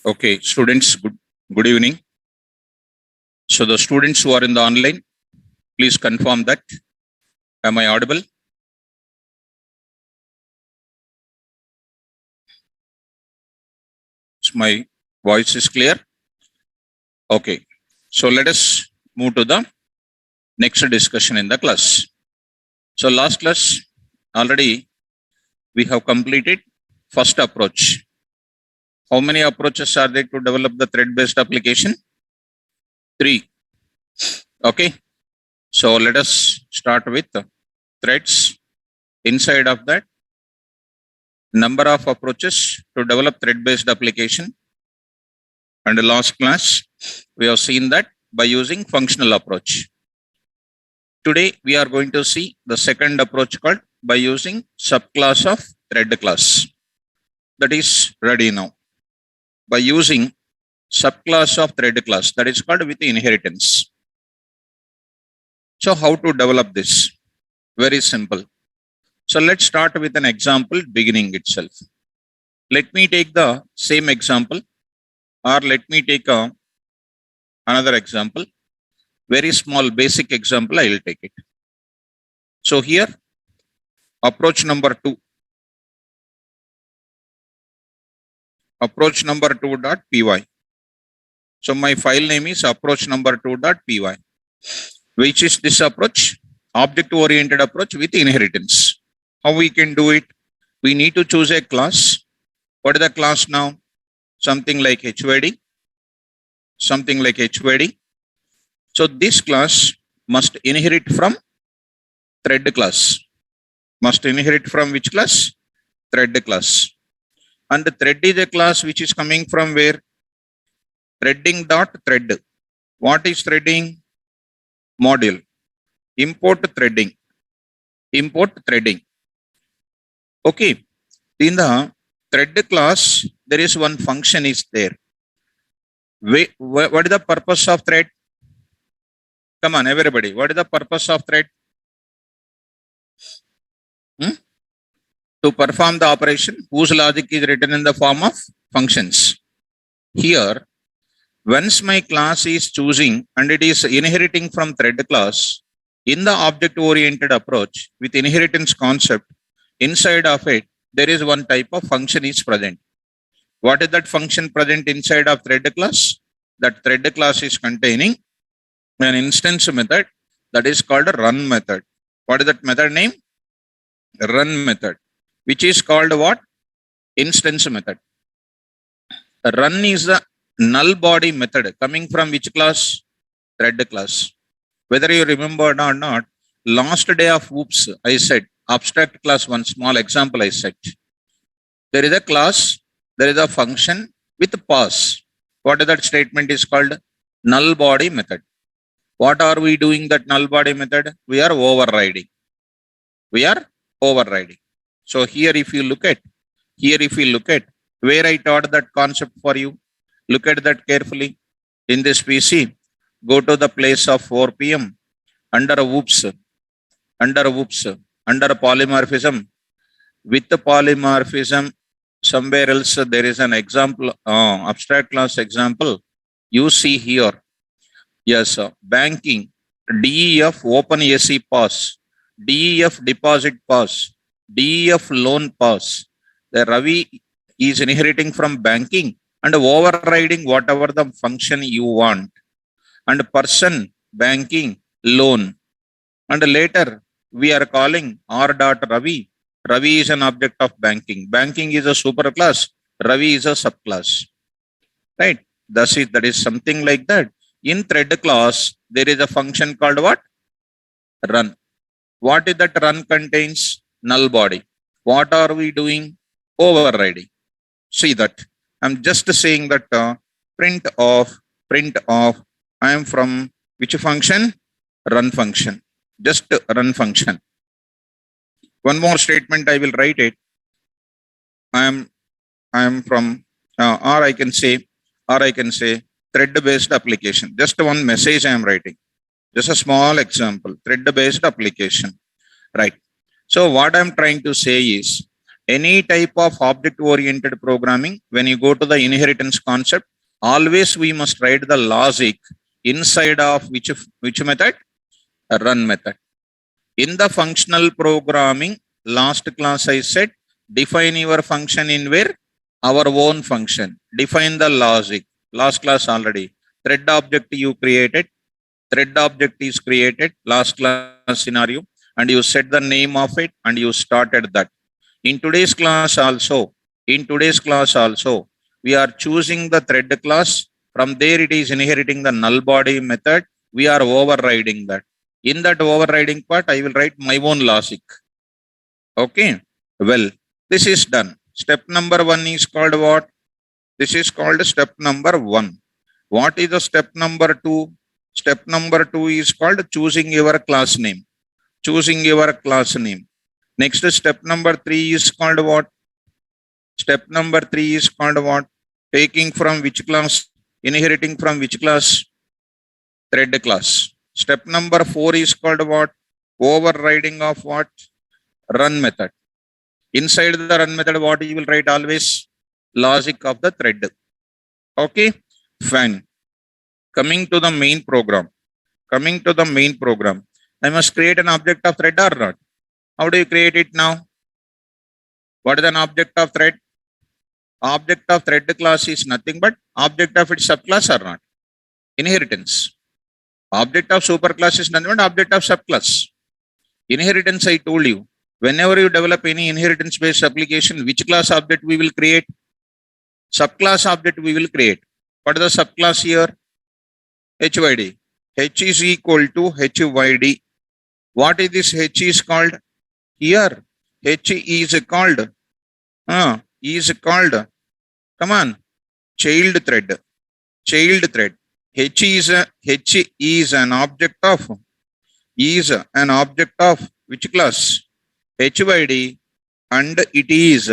Okay, students, good evening. So the students who are in the online, please confirm that. Am I audible? My voice is clear? Okay. So let us move to the next discussion in the class. So last class, already we have completed first approach. How many approaches are there to develop the thread-based application? 3. Okay. So let us start with threads. Inside of that, number of approaches to develop thread-based application. And the last class, we have seen that by using functional approach. Today, we are going to see the second approach called by using subclass of thread class. That is ready now. By using subclass of thread class, that is called with inheritance. So how to develop this? Very simple. So let's start with an example beginning itself. Let me take the same example, or let me take another example. Very small basic example, I will take it. So here, approach number 2. Approach number 2.py. So my file name is approach number 2.py. Which is this approach? Object-oriented approach with inheritance. How we can do it? We need to choose a class. What is the class now? Something like HYD. Something like HYD. So this class must inherit from thread class. Must inherit from which class? Thread class. And the thread is a class which is coming from where? Threading.thread. What is threading? Module. Import threading. Import threading. Okay. In the thread class, there is one function is there. What is the purpose of thread? Come on, everybody. What is the purpose of thread? To perform the operation whose logic is written in the form of functions. Here, once my class is choosing and it is inheriting from thread class, in the object-oriented approach with inheritance concept, inside of it, there is one type of function is present. What is that function present inside of thread class? That thread class is containing an instance method that is called a run method. What is that method name? Run method, which is called what? Instance method. Run is the null body method coming from which class? Thread class. Whether you remember or not, last day of OOPS, I said, abstract class, one small example I said. There is a class, there is a function with pass. What is that statement is called? Null body method. What are we doing that null body method? We are overriding. We are overriding. So here if you look at, where I taught that concept for you, look at that carefully. In this PC, go to the place of 4 p.m. under OOPS, under polymorphism. With the polymorphism, somewhere else there is an example, abstract class example. You see here. Yes, banking, DEF open AC pass, DEF deposit pass, DEF loan pass. The Ravi is inheriting from banking and overriding whatever the function you want. And person, banking, loan. And later we are calling R.Ravi. Ravi is an object of banking. Banking is a superclass. Ravi is a subclass. Right? That is something like that. In thread class, there is a function called what? Run. What is that run contains? Null body. What are we doing? Overriding. See that. I'm just saying that print of, I am from which function? Run function. Just run function. One more statement I will write it. I am from, or I can say thread-based application. Just one message I am writing. Just a small example. Thread-based application. Right. So what I'm trying to say is, Any type of object oriented programming, when you go to the inheritance concept, always we must write the logic inside of which method? A run method. In the functional programming, last class I said, define your function in where? Our own function. Define the logic. Last class already. Thread object you created. Thread object is created. Last class scenario. And you set the name of it and you started that. In today's class also, we are choosing the thread class. From there it is inheriting the null body method. We are overriding that. In that overriding part, I will write my own logic. Okay. Well, this is done. Step number 1 is called what? This is called step number 1. What is the step number 2? Step number 2 is called choosing your class name. Choosing your class name. Next step number 3 is called what? Step number 3 is called what? Taking from which class? Inheriting from which class? Thread class. Step number 4 is called what? Overriding of what? Run method. Inside the run method, what you will write always? Logic of the thread. Okay, fine. Coming to the main program. I must create an object of thread or not? How do you create it now? What is an object of thread? Object of thread class is nothing but object of its subclass or not? Inheritance. Object of superclass is nothing but object of subclass. Inheritance, I told you. Whenever you develop any inheritance based application, which class object we will create? Subclass object we will create. What is the subclass here? HYD. H is equal to HYD. What is this H is called? Here, H is called. Come on. Child thread. H is an object of which class? HYD, and it is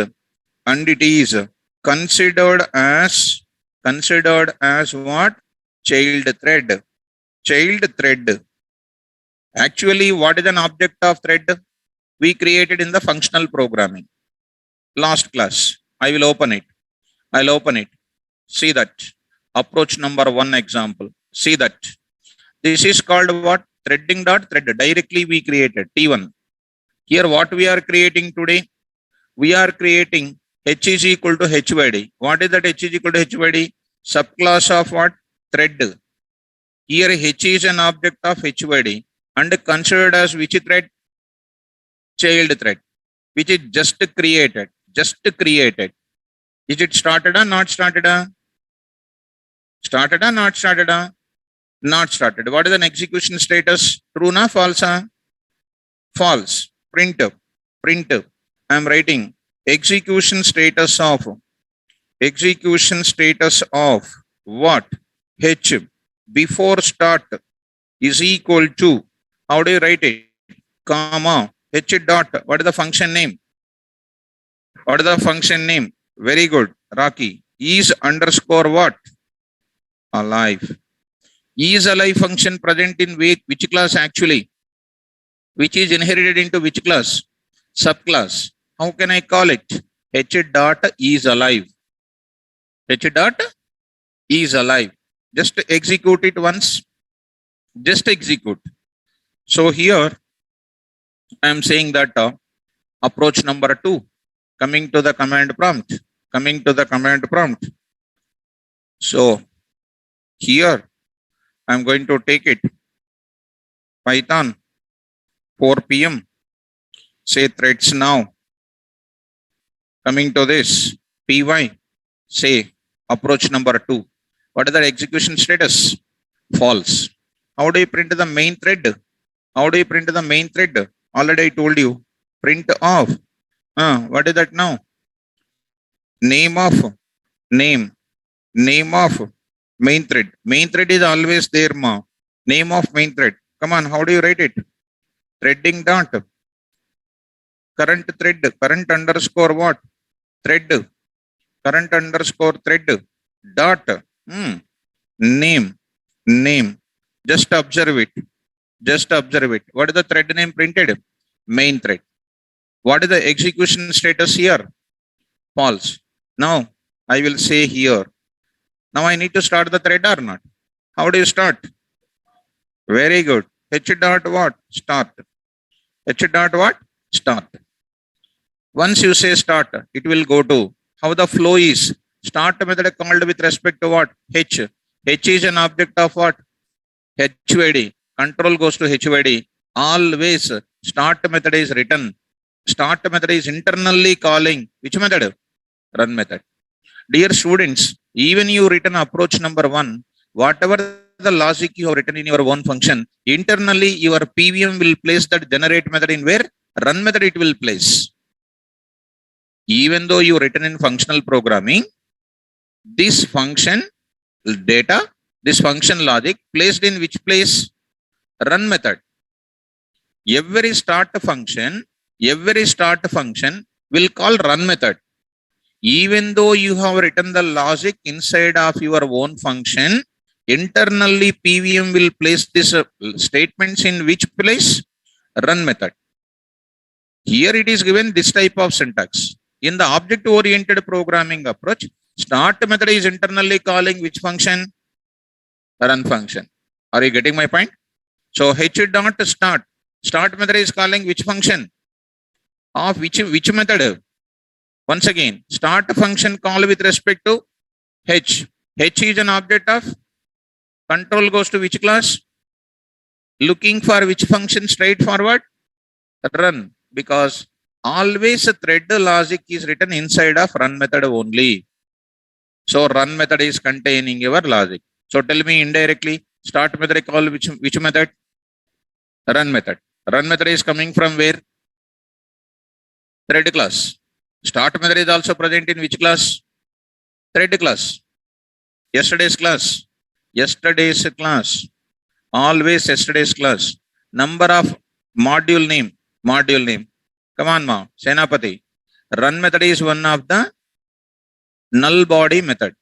considered as what? Child thread. Actually, what is an object of thread? We created in the functional programming. Last class. I'll open it. See that. Approach number 1 example. See that. This is called what? Threading dot thread. Directly we created T1. Here what we are creating today? We are creating H is equal to HYD. What is that H is equal to HYD? Subclass of what? Thread. Here H is an object of HYD and considered as which thread? Child thread, which is just created. Is it started or not started? Not started. What is an execution status? True na false? False. Print. I am writing execution status of what? H before start is equal to, how do you write it? Comma H dot, what is the function name? Very good, Rocky. Is underscore what? Alive. Is alive function present in which class actually? Which is inherited into which class? Subclass. How can I call it? H dot is alive. Just execute it once. Just execute. So here I am saying that approach number 2, coming to the command prompt. So here I am going to take it. Python 4 p.m. Say threads now. Coming to this py, say approach number 2. What is the execution status? False. How do you print the main thread? Already I told you. Print off. What is that now? Name of main thread. Main thread is always there, ma. Name of main thread. Come on, how do you write it? Threading dot. Current thread. Current underscore what? Thread. Current underscore thread. Dot. Name. Just observe it. What is the thread name printed? Main thread. What is the execution status here? False. Now I will say here. Now I need to start the thread or not? How do you start? Very good. H dot what? Start. H dot what? Start. Once you say start, it will go to how the flow is. Start method called with respect to what? H. H is an object of what? HYD. Control goes to HYD. Always start method is written. Start method is internally calling which method? Run method. Dear students, even you written approach number 1, whatever the logic you have written in your own function, internally your PVM will place that generate method in where? Run method it will place. Even though you written in functional programming, this function data, this function logic placed in which place? Run method. Every start function will call run method. Even though you have written the logic inside of your own function, internally PVM will place this statements in which place? Run method. Here it is given this type of syntax. In the object-oriented programming approach, start method is internally calling which function? Run function. Are you getting my point? So H dot start method is calling which function? Of which method? Once again, start function call with respect to H. H is an object of control goes to which class? Looking for which function? Straightforward? Run. Because always a thread logic is written inside of run method only. So run method is containing your logic. So tell me indirectly, start method I call which method? Run method. Run method is coming from where? Thread class. Start method is also present in which class? Thread class. Yesterday's class. Yesterday's class. Always yesterday's class. Number of module name. Module name. Come on, ma. Senapati. Run method is one of the null body method.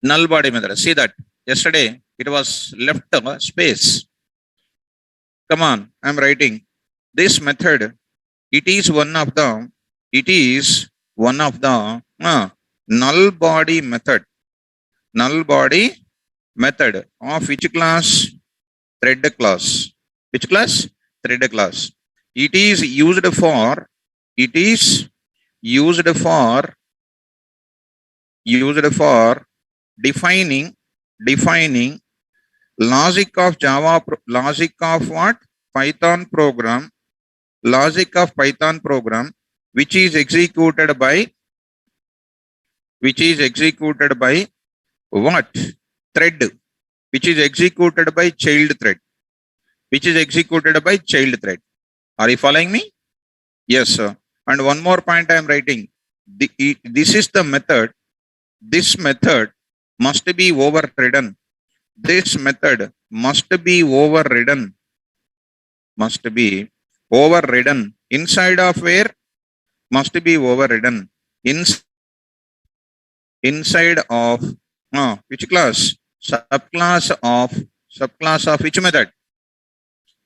Null body method. See that. Yesterday it was left space. Come on. I'm writing. This method. It is one of the null body method. Null body method of which class? Thread class. Which class? Thread class. It is used for defining logic of Java, logic of what? Python program, logic of Python program, which is executed by what? Thread, which is executed by child thread, Are you following me? Yes, sir. And one more point I am writing. This is the method. This method must be overridden. This method must be overridden. Inside of where? Must be overridden. Inside of which class? Subclass of which method?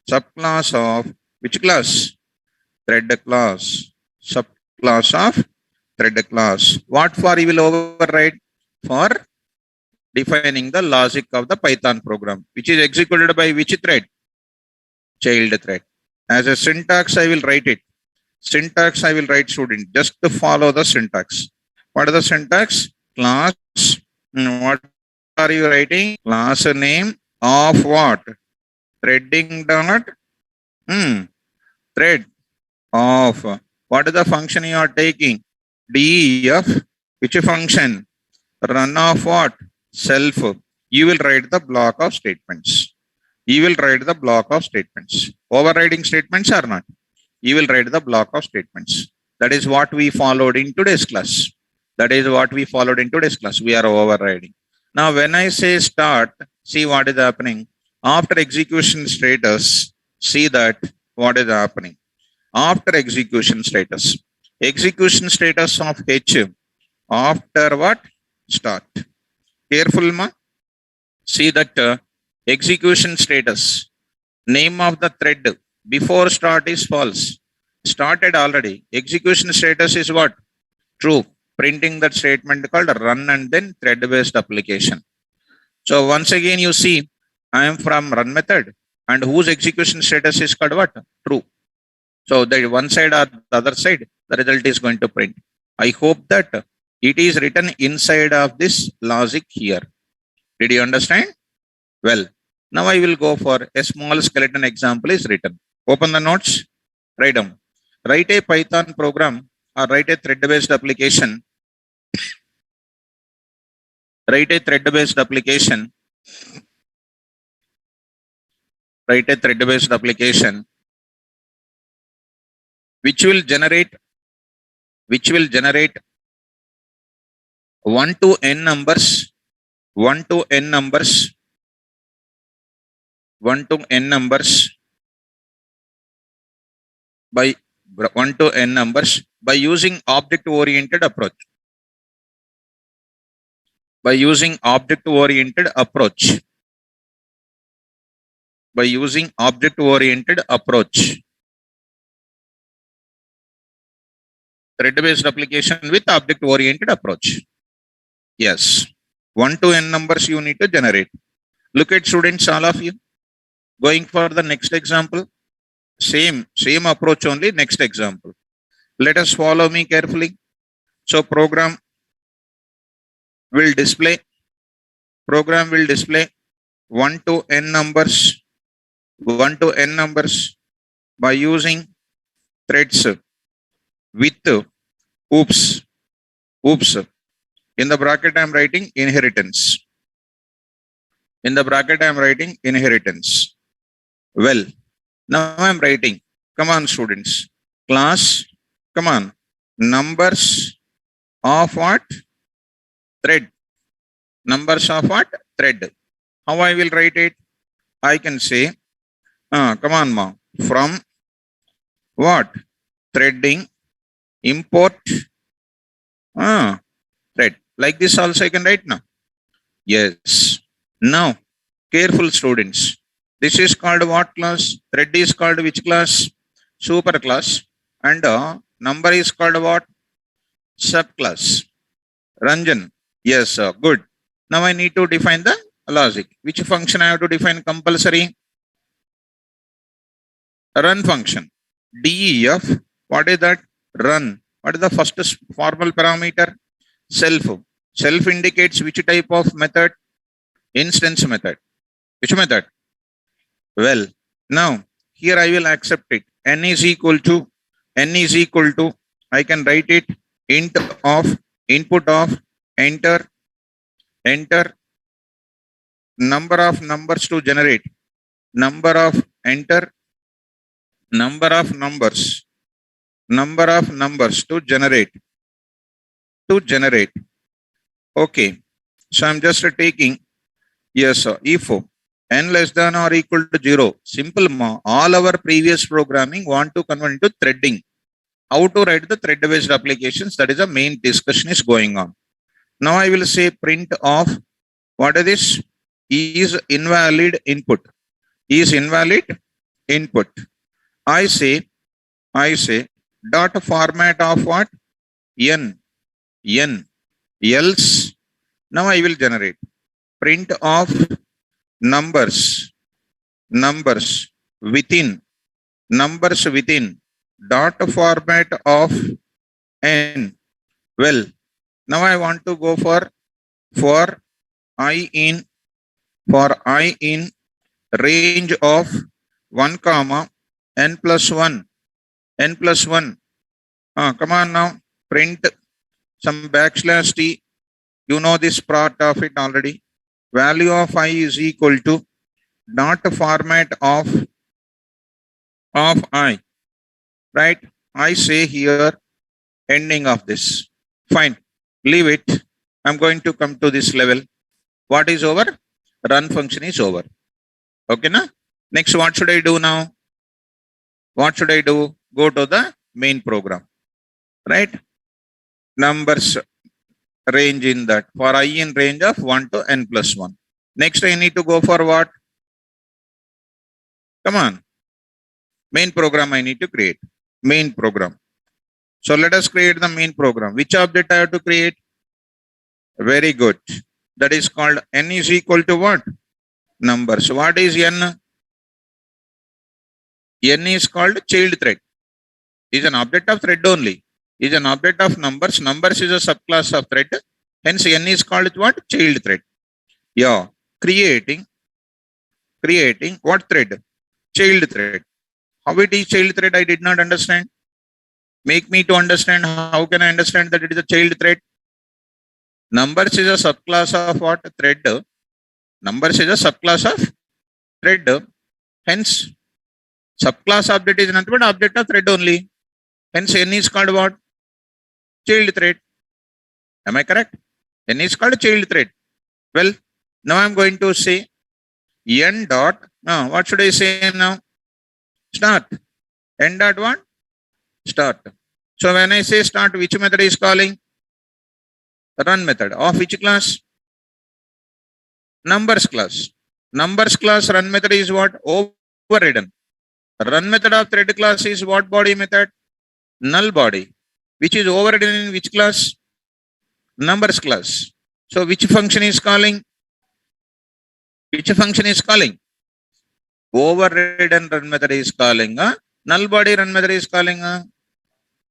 Subclass of which class? Thread class. Subclass of thread class. What for you will override? For defining the logic of the Python program, which is executed by which thread? Child thread. As a syntax, I will write it. Syntax, I will write, student. Just to follow the syntax. What is the syntax? Class. What are you writing? Class name of what? Threading dot. Thread of. What is the function you are taking? def. Which function? Run of what? Self. You will write the block of statements. Overriding statements or not? You will write the block of statements. That is what we followed in today's class. We are overriding. Now, when I say start, see what is happening. After execution status, see that what is happening. After execution status of H. After what? Start. Careful, ma. See that execution status. Name of the thread before start is false. started already. Execution status is what? True. Printing that statement called run and then thread based application. So once again, you see, I am from run method and whose execution status is called what? True. So the one side or the other side, the result is going to print. I hope that it is written inside of this logic here. Did you understand? Well, now I will go for a small skeleton example is written. Open the notes, write down. Write a Python program or write a thread-based application. Write a thread-based application. Write a thread-based application which will generate 1 to n numbers, 1 to n numbers, 1 to n numbers by 1 to n numbers by using object-oriented approach. By using object-oriented approach. By using object-oriented approach. Thread-based application with object-oriented approach. Yes. 1 to n numbers you need to generate. Look at students, all of you. Going for the next example. Same approach only, next example. Let us follow me carefully. So program will display 1 to n numbers, 1 to n numbers by using threads with oops. In the bracket I am writing inheritance. In the bracket I am writing inheritance. Well, now I am writing, come on students, class, come on, numbers of what? Thread. Numbers of what? Thread. How I will write it? I can say, come on ma, from what? Threading, import, thread. Like this also I can write now. Yes. Now, careful students. This is called what class? Thread is called which class? Super class. And number is called what? Subclass. Ranjan. Yes, good. Now I need to define the logic. Which function I have to define compulsory? Run function. DEF. What is that? Run. What is the first formal parameter? Self. Self indicates which type of method? Instance method. Which method? Well, now here I will accept it. N is equal to, I can write it int of input of enter number of numbers to generate. Number of enter number of numbers to generate. Okay. So I'm just taking, yes, if n less than or equal to 0. Simple ma. All our previous programming want to convert into threading. How to write the thread-based applications? That is the main discussion is going on. Now I will say print of, what is this? Is invalid input. Is invalid input. I say dot format of what? N. Else. Now I will generate print of numbers within dot format of n. Well, now I want to go for i in range of 1 comma n plus 1. Come on now, print some backslash t. You know this part of it already. Value of I is equal to dot format of I. Right? I say here ending of this. Fine. Leave it. I'm going to come to this level. What is over? Run function is over. Okay, na? Next, what should I do now? What should I do? Go to the main program. Right? Numbers range in that. For I in range of 1 to n plus 1. Next, I need to go for what? Come on. Main program I need to create. main program. So let us create the main program. Which object I have to create? Very good. That is called n is equal to what? Numbers. What is n? N is called child thread. Is an object of thread only. Is an object of numbers. Numbers is a subclass of thread. Hence n is called what? Child thread. Yeah. Creating what thread? Child thread. How it is child thread? I did not understand. Make me to understand. How can I understand that it is a child thread? Numbers is a subclass of what? Thread. Numbers is a subclass of thread. Hence, subclass object is nothing but object of thread only. Hence, n is called what? Child thread. Am I correct? N is called child thread. Well, now I am going to say n dot. What should I say now? Start. N dot what? Start. So when I say start, which method is calling? Run method. Of which class? Numbers class. Numbers class run method is what? Overridden. Run method of thread class is what body method? Null body. Which is overridden in which class? Numbers class. So which function is calling? Which function is calling? Overridden run method is calling. Null body run method is calling.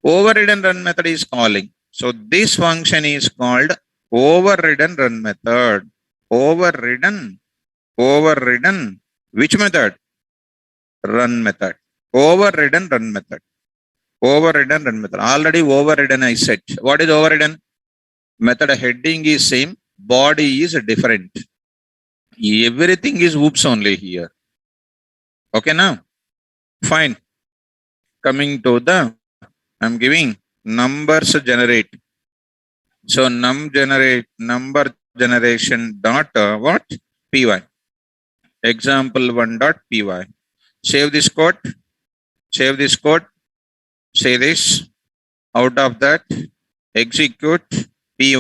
Overridden run method is calling. So this function is called overridden run method. Overridden. Which method? Run method. Overridden run method. Overridden run method. Already overridden I said. What is overridden? Method heading is same. Body is different. Everything is oops only here. Okay now? Fine. Coming to the, I'm giving numbers generate. So number generation dot what? Py. Example 1 dot py. Save this code. Say this. Out of that, execute py.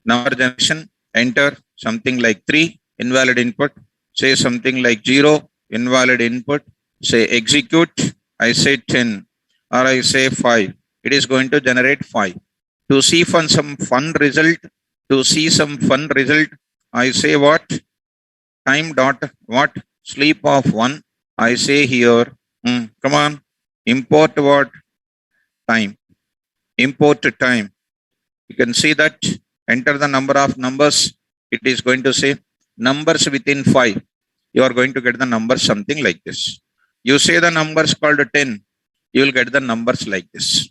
Number generation. Enter something like 3. Invalid input. Say something like 0. Invalid input. Say execute. I say 10 or I say 5. It is going to generate 5. To see some fun result, I say what? Time dot what? Sleep of 1. I say here, come on, import what? Time. Import time. You can see that. Enter the number of numbers. It is going to say numbers within 5. You are going to get the numbers something like this. You say the numbers called 10. You will get the numbers like this.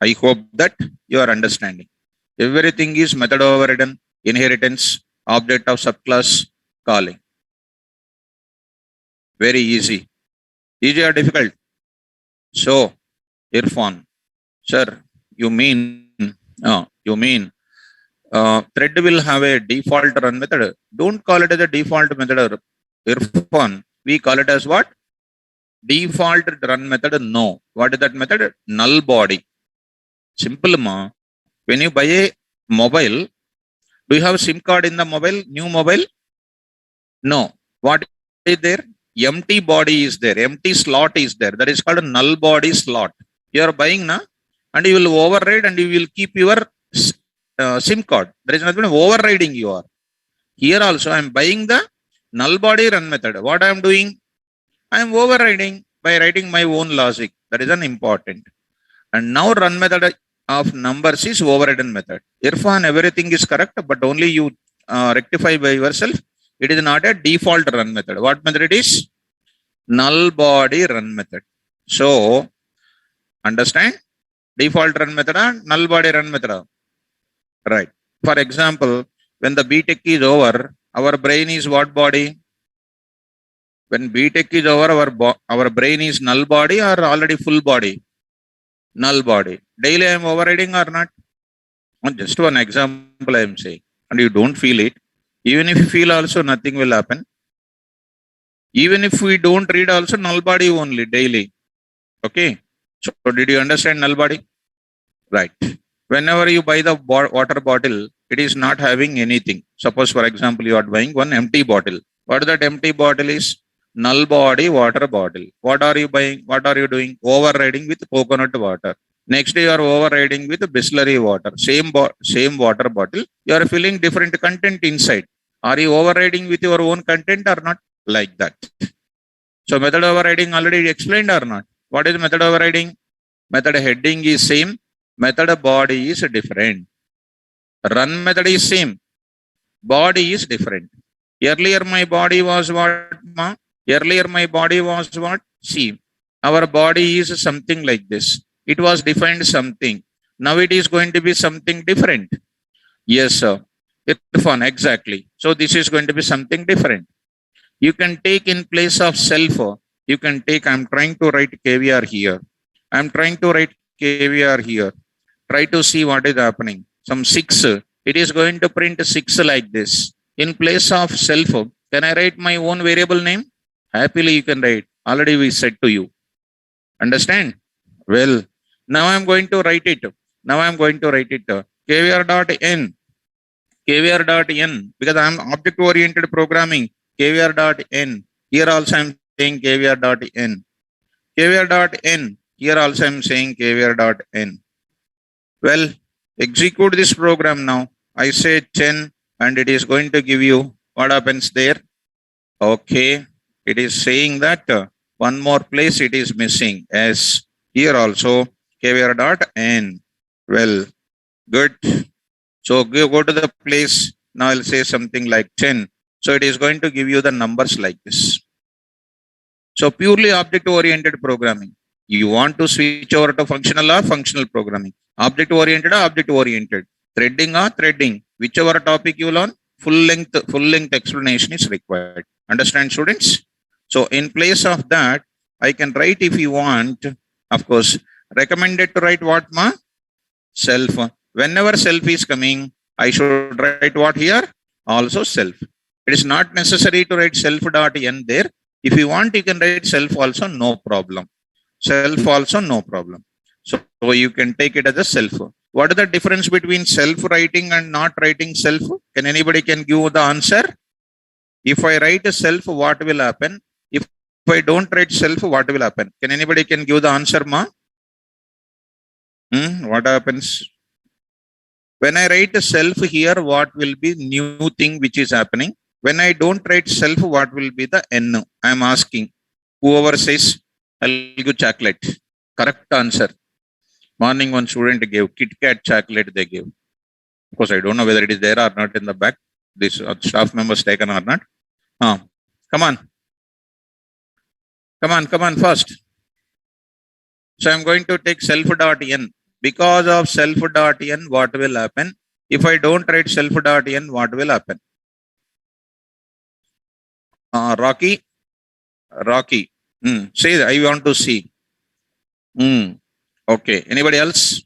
I hope that you are understanding. Everything is method overridden, inheritance, object of subclass, calling. Very easy. Easy or difficult? So, Irfan, sir, you mean thread will have a default run method? Don't call it as a default method, Irfan. We call it as what? Default run method. No. What is that method? Null body. Simple ma. When you buy a mobile, do you have SIM card in the mobile? New mobile? No. What is there? Empty body is there. Empty slot is there. That is called a null body slot. You are buying na, and you will override and you will keep your SIM card. There is nothing overriding you are. Here also I am buying the null body run method. What I am doing? I am overriding by writing my own logic. That is an important. And now run method of numbers is overridden method. Irfan, everything is correct, but only you rectify by yourself. It is not a default run method. What method it is? Null body run method. So, understand? Default run method and null body run method. Right. For example, when the BTech is over, our brain is what body? When BTech is over, our brain is null body or already full body? Null body. Daily I am overriding or not? Just one example I am saying. And you don't feel it. Even if you feel also, nothing will happen. Even if we don't read also, null body only daily. Okay. So did you understand null body? Right. Whenever you buy the water bottle, it is not having anything. Suppose, for example, you are buying one empty bottle. What that empty bottle is? null body water bottle. What are you buying? What are you doing? Overriding with coconut water. Next you are overriding with Bisleri water. Same water bottle. You are filling different content inside. Are you overriding with your own content or not? Like that. So method overriding already explained or not? What is method overriding? Method heading is same. Method body is different. Run method is same. Body is different. Earlier my body was what? Ma? Earlier my body was what? See, our body is something like this. It was defined something. Now it is going to be something different. Yes, sir. Irfan, exactly. So this is going to be something different. You can take in place of self. You can take, I'm trying to write KVR here. I'm trying to write KVR here. Try to see what is happening. Some 6. It is going to print 6 like this. In place of self, can I write my own variable name? Happily you can write. Already we said to you. Understand? Well, now I'm going to write it. Now I'm going to write it. KVR.n. KVR.n. Because I'm object-oriented programming. KVR.n. Here also I'm saying KVR.n. KVR.n. Here also I'm saying KVR.n. Well, execute this program now. I say 10 and it is going to give you what happens there. Okay. It is saying that one more place it is missing. As here also KVR.n. Well, good. So go to the place. Now I'll say something like 10. So it is going to give you the numbers like this. So purely object-oriented programming. You want to switch over to functional or functional programming. Object-oriented or object-oriented. Threading or threading. Whichever topic you learn, full length explanation is required. Understand, students? So in place of that, I can write if you want, of course, recommended to write what, ma? Self. Whenever self is coming, I should write what here? Also self. It is not necessary to write self.n there. If you want, you can write self also, no problem. Self also, no problem. So you can take it as a self. What is the difference between self-writing and not writing self? Can anybody can give the answer? If I write a self, what will happen? If I don't write self, what will happen? Can anybody can give the answer, ma? What happens? When I write a self here, what will be new thing which is happening? When I don't write self, what will be the n? I am asking. Whoever says, I'll give chocolate. Correct answer. Morning one student gave Kit Kat chocolate they gave. Of course, I don't know whether it is there or not in the back. This staff members taken or not. Come on. Come on first. So I'm going to take self.n. Because of self.n, what will happen? If I don't write self.n, what will happen? Rocky. Say, I want to see. Okay. Anybody else?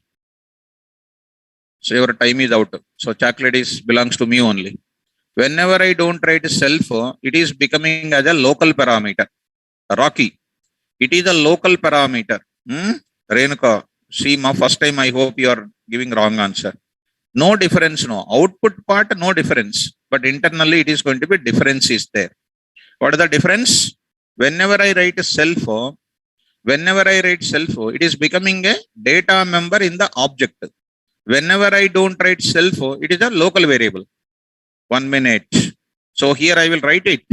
So your time is out. So chocolate belongs to me only. Whenever I don't write self, it is becoming as a local parameter. Rocky. It is a local parameter. Renuka. See, ma, first time I hope you are giving wrong answer. No difference, no. Output part, no difference. But internally, it is going to be difference is there. What is the difference? Whenever I write self, it is becoming a data member in the object. Whenever I don't write self, it is a local variable. 1 minute. So here I will write it.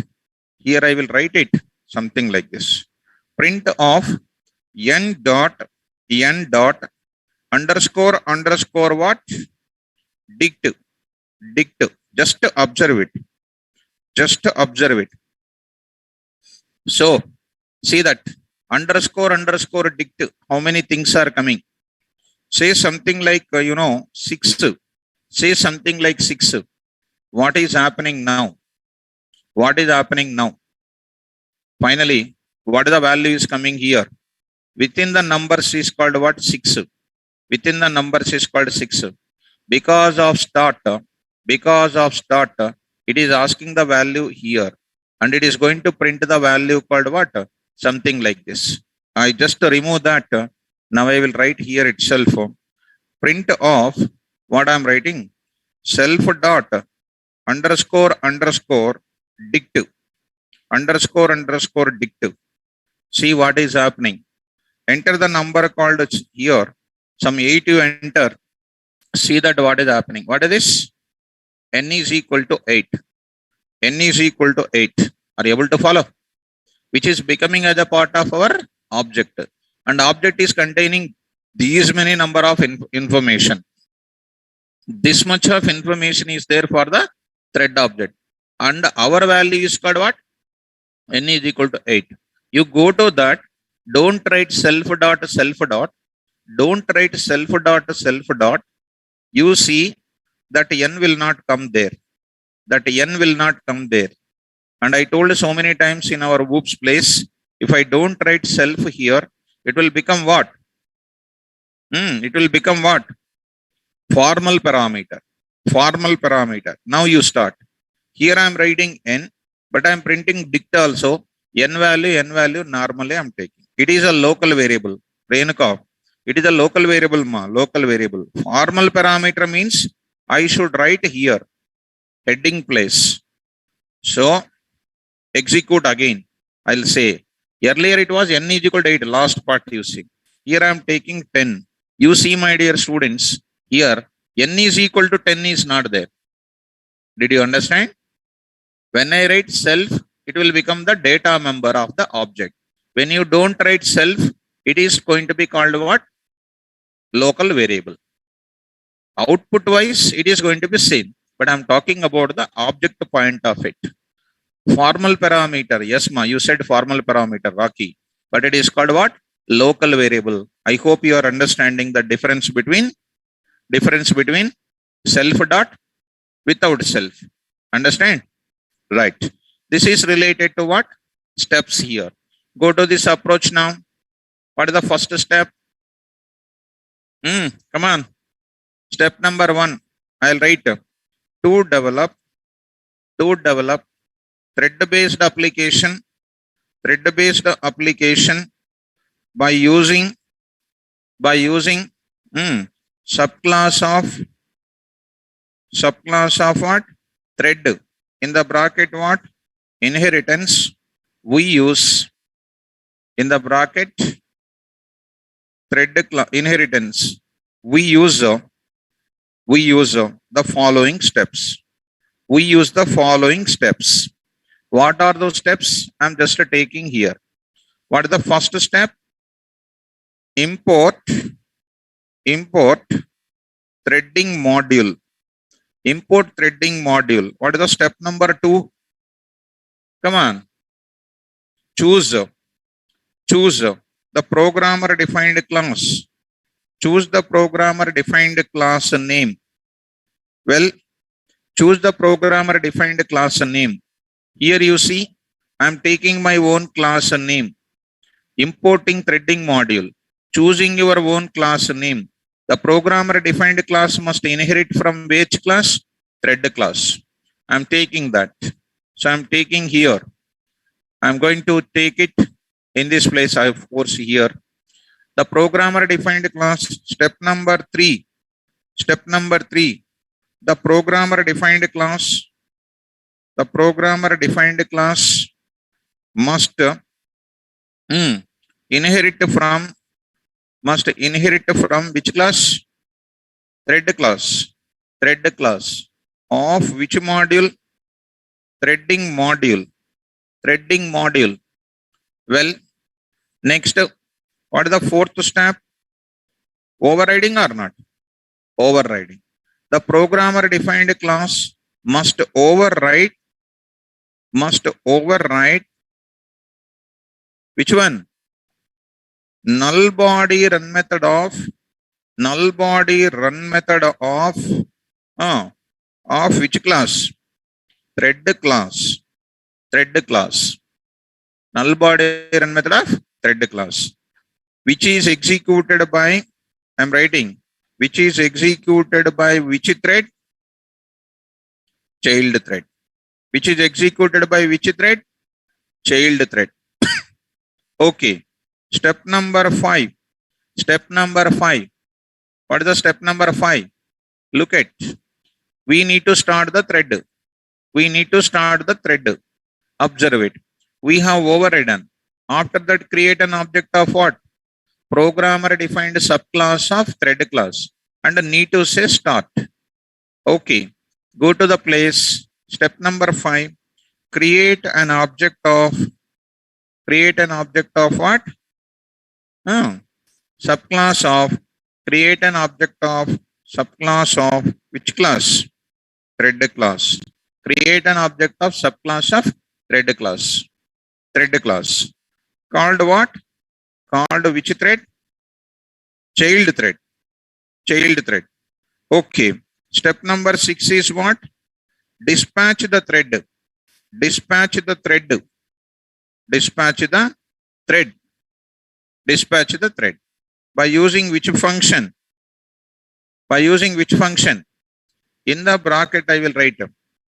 Something like this. Print of n dot underscore what? Dict. Just observe it. So see that underscore dict. How many things are coming? Say something like 6. Say something like 6. What is happening now? Finally, what the value is coming here? Within the numbers is called what? 6. Within the numbers is called 6. Because of start, it is asking the value here. And it is going to print the value called what? Something like this. I just remove that. Now I will write here itself. Print of what I am writing? Self dot underscore dict. underscore underscore dict. See what is happening. Enter the number called here. Some 8 you enter. See that what is happening. What is this? N is equal to 8. N is equal to 8. Are you able to follow? Which is becoming as a part of our object. And object is containing these many number of information. This much of information is there for the thread object. And our value is called what? N is equal to 8. You go to that. Don't write self dot self dot. Don't write self dot self dot. You see that N will not come there. That N will not come there. And I told so many times in our whoops place, if I don't write self here, it will become what? It will become what? Formal parameter. Formal parameter. Now you start. Here I am writing N, but I am printing dict also. N value normally I am taking. It is a local variable. Renuka. It is a local variable, local variable. Formal parameter means I should write here. Heading place. So, execute again. I'll say, earlier it was N is equal to 8, last part you see. Here I am taking 10. You see, my dear students, here N is equal to 10 is not there. Did you understand? When I write self, it will become the data member of the object. When you don't write self, it is going to be called what? Local variable. Output wise, it is going to be same. But I'm talking about the object point of it. Formal parameter. Yes, ma, you said formal parameter, Rocky. But it is called what? Local variable. I hope you are understanding the difference between self dot without self. Understand? Right. This is related to what? Steps here. Go to this approach now. What is the first step? Come on. Step number 1. I'll write to develop thread-based application by using subclass of what? Thread. In the bracket what? Inheritance. We use in the bracket thread inheritance. We use the following steps. We use the following steps. What are those steps? I'm just taking here. What is the first step? Import threading module. Import threading module. What is the step number 2? Come on. Choose the programmer defined class. Choose the programmer defined class name. Well, choose the programmer defined class name. Here you see, I am taking my own class name. Importing threading module. Choosing your own class name. The programmer defined class must inherit from which class? Thread class. I am taking that. So I am taking here. I am going to take it in this place. I force here. The programmer defined class. Step number 3. The programmer defined class. The programmer defined class must inherit from which class? Thread class. Of which module? Threading module. Well, next, what is the fourth step? Overriding or not? Overriding. The programmer defined class must override which one? Null body run method of which class? Thread class. Null body run method of thread class, which is executed by, I'm writing, which is executed by which thread? Child thread. Which is executed by which thread? Child thread. Okay. Step number 5. What is the step number 5? Look at. We need to start the thread. Observe it. we have overridden. After that, create an object of what? Programmer defined subclass of thread class and need to say start. Okay, go to the place. Step number 5, create an object of what? Subclass of, create an object of subclass of which class? Thread class. Create an object of subclass of thread class. Thread class. Called what? Called which thread? Child thread. Child thread. Okay. Step number 6 is what? Dispatch the thread. Dispatch the thread. Dispatch the thread. Dispatch the thread. By using which function? By using which function? In the bracket I will write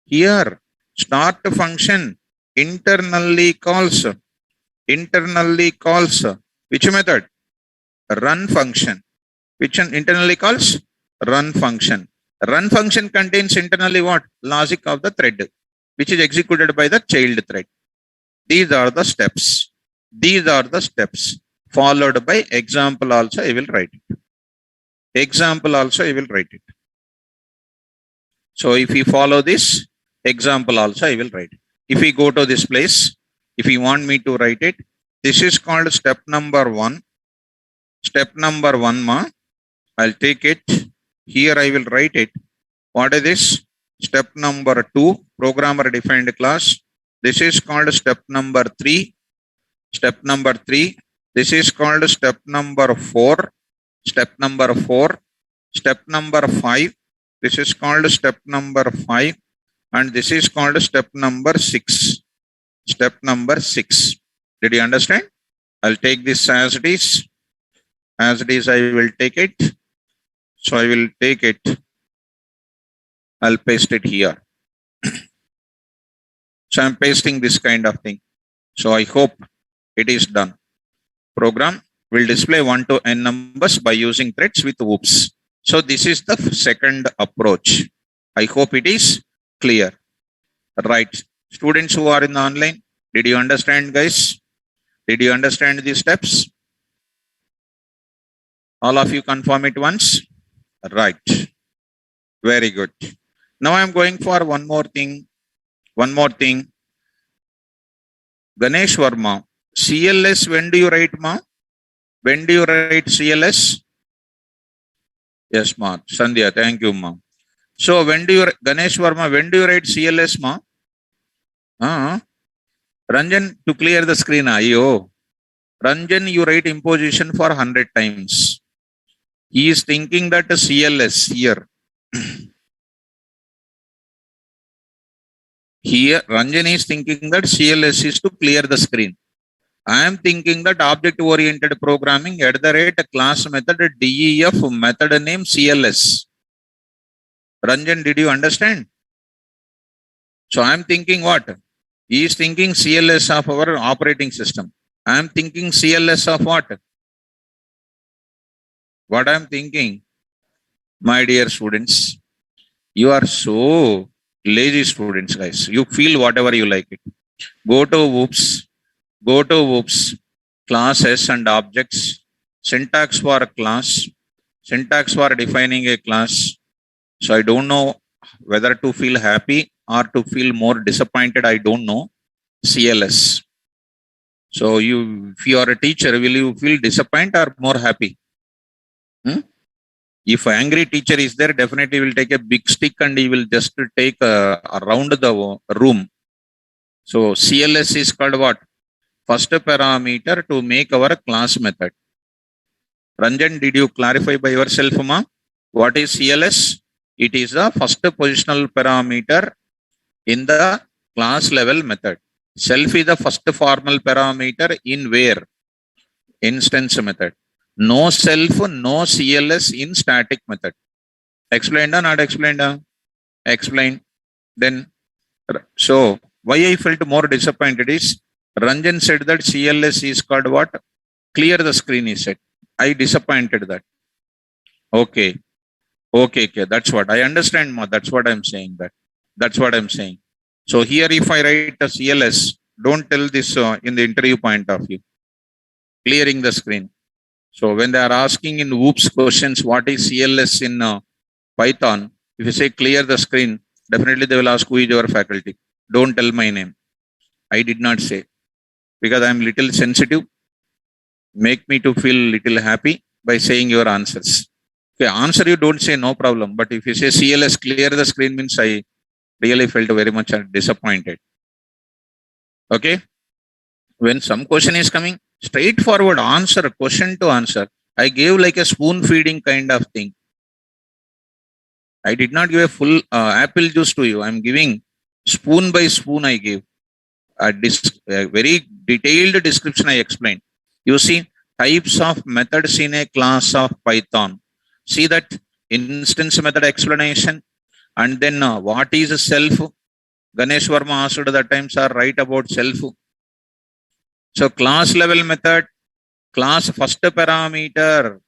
here. Start function internally calls which method? Run function. Which internally calls? Run function. Run function contains internally what? Logic of the thread, which is executed by the child thread. These are the steps. These are the steps. Followed by example also I will write it. Example also I will write it. So if we follow this, example also I will write it. If we go to this place, if you want me to write it, this is called step number 1. Step number 1 I'll take it. Here I will write it. What is this? Step number 2, programmer defined class. This is called step number 3. Step number 3. This is called step number 4. Step number 4. Step number 5. This is called step number 5. And this is called step number 6. Step number 6. Did you understand? I'll take this as it is. As it is, I will take it. So I will take it. I'll paste it here. So I'm pasting this kind of thing. So I hope it is done. Program will display 1 to n numbers by using threads with whoops. So this is the second approach. I hope it is clear. Right. Students who are in the online, did you understand, guys? Did you understand these steps? All of you confirm it once. Right. Very good. Now I'm going for one more thing. One more thing. Ganesh Verma. CLS, when do you write, ma? When do you write CLS? Yes, ma. Sandhya, thank you, ma. So when do you, Ganesh Verma, when do you write CLS, ma? Ranjan, to clear the screen, ayo. Ranjan, you write imposition for 100 times. He is thinking that a CLS here. Here, Ranjan is thinking that CLS is to clear the screen. I am thinking that object-oriented programming @ class method DEF method name CLS. Ranjan, did you understand? So I am thinking what? He is thinking CLS of our operating system. I am thinking CLS of what? What I am thinking? My dear students, you are so lazy students, guys. You feel whatever you like it. Go to whoops, classes and objects, syntax for a class, syntax for defining a class. So I don't know whether to feel happy or to feel more disappointed. I don't know. CLS. So if you are a teacher, will you feel disappointed or more happy? If an angry teacher is there, definitely will take a big stick and he will just take around the room. So CLS is called what? First parameter to make our class method. Ranjan, did you clarify by yourself, ma? What is CLS? It is the first positional parameter in the class level method. Self is the first formal parameter in where? Instance method. No self, no CLS in static method. Explained or not explained? Explained. Then, so why I felt more disappointed is Ranjan said that CLS is called what? Clear the screen, he said. I disappointed that. Okay. Okay. That's what I understand, ma. That's what I'm saying. That's what I'm saying. So here, if I write a CLS, don't tell this in the interview point of view. Clearing the screen. So when they are asking in OOPS questions, what is CLS in Python? If you say clear the screen, definitely they will ask who is your faculty. Don't tell my name. I did not say, because I am little sensitive. Make me to feel little happy by saying your answers. Okay, answer you don't say, no problem. But if you say CLS clear the screen, means I really felt very much disappointed. Okay. When some question is coming, straightforward answer, question to answer. I gave like a spoon feeding kind of thing. I did not give a full apple juice to you. I'm giving spoon by spoon. I gave a very detailed description. I explained. You see types of methods in a class of Python. See that instance method explanation, and then what is a self? Ganesh Verma asked that time, sir, write about self. So class level method, class first parameter.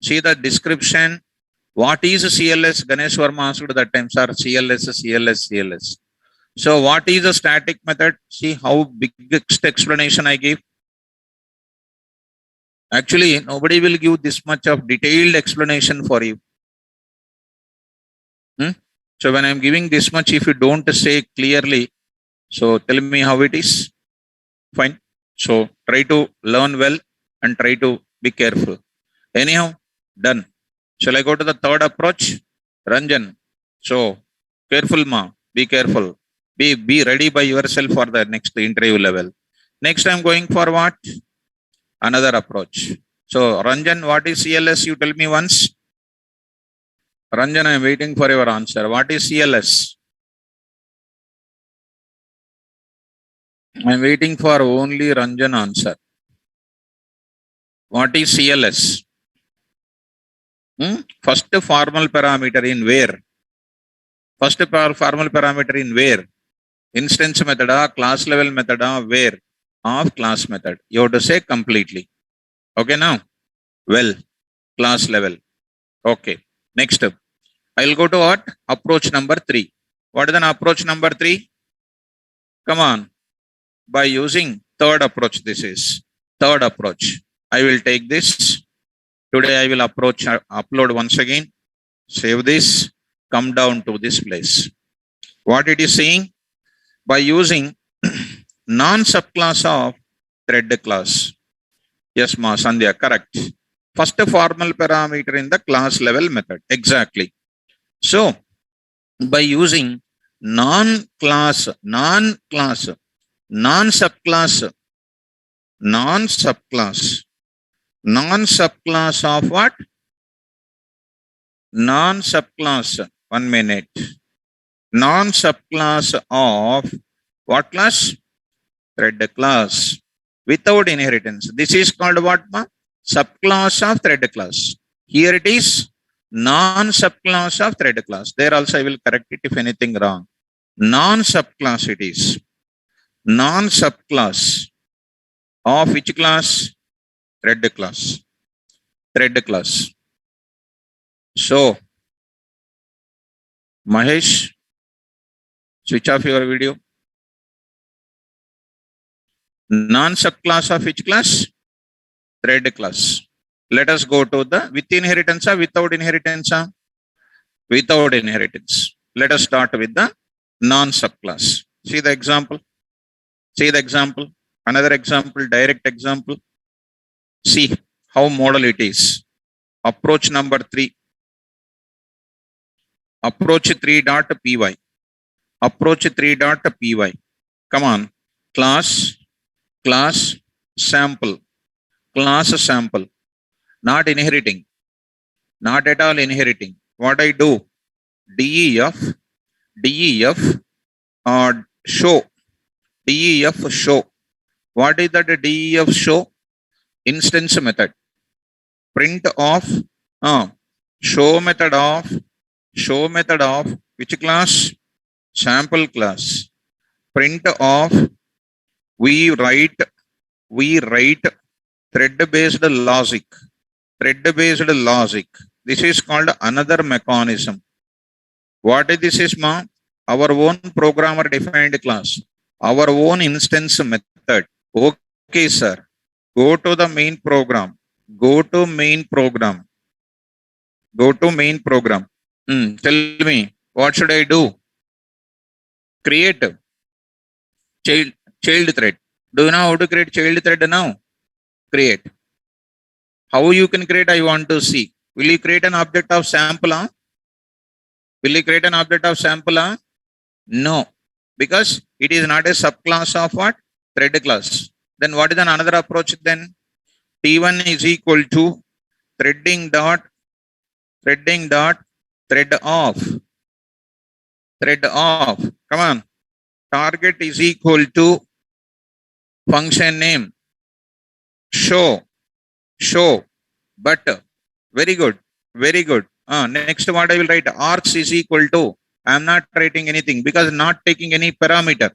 See the description. What is CLS? Ganesh Verma asked that time, sir, CLS. So what is a static method? See how big explanation I gave. Actually, nobody will give this much of detailed explanation for you. So when I'm giving this much, if you don't say clearly, so tell me how it is. Fine. So try to learn well and try to be careful. Anyhow, done. Shall I go to the third approach? Ranjan. So careful, ma. Be careful. Be ready by yourself for the next interview level. Next, I'm going for what? Another approach. So Ranjan, what is CLS? You tell me once. Ranjan, I'm waiting for your answer. What is CLS? I'm waiting for only Ranjan answer. What is CLS? First formal parameter in where? First formal parameter in where? Instance method, class level method, where? Of class method. You have to say completely. Okay now? Well, class level. Okay. Next up. I'll go to what? Approach number 3. What is an approach number 3? Come on. By using third approach, this is third approach. I will take this. Today I will upload once again. Save this. Come down to this place. What it is saying? By using non-subclass of thread class. Yes, ma, Sandhya, correct. First formal parameter in the class level method. Exactly. So, by using non-subclass of what? Non-subclass, 1 minute. Non-subclass of what class? Thread class. Without inheritance. This is called what, ma? Subclass of thread class. Here it is non-subclass of thread class. There also I will correct it if anything wrong. Non-subclass it is. Non-subclass of which class? Thread class. Thread class. So, Mahesh, switch off your video. Non-subclass of which class? Thread class. Let us go to the with inheritance or without inheritance? Without inheritance. Let us start with the non-subclass. See the example. See the example. Another example, direct example. See how model it is. Approach number 3. Approach 3.py. Approach 3.py. Come on. Class sample. Class sample. Not inheriting. Not at all inheriting. What I do? DEF show. DEF show. What is that DEF show? Instance method. Print of show method of which class? Sample class. Print of we write thread-based logic. Thread-based logic. This is called another mechanism. What is this is, ma? Our own programmer defined class. our own instance method. Okay, sir. Go to the main program. Go to main program. Go to main program. Tell me, what should I do? Create child thread. Do you know how to create child thread now? Create. How you can create, I want to see. Will you create an object of sample? Will you create an object of sample? No, because it is not a subclass of what? Thread class. Then what is another approach then? T1 is equal to threading dot thread off. Thread off. Come on. Target is equal to function name. Show. But very good. Very good. Next what I will write? Arcs is equal to. I am not writing anything because not taking any parameter.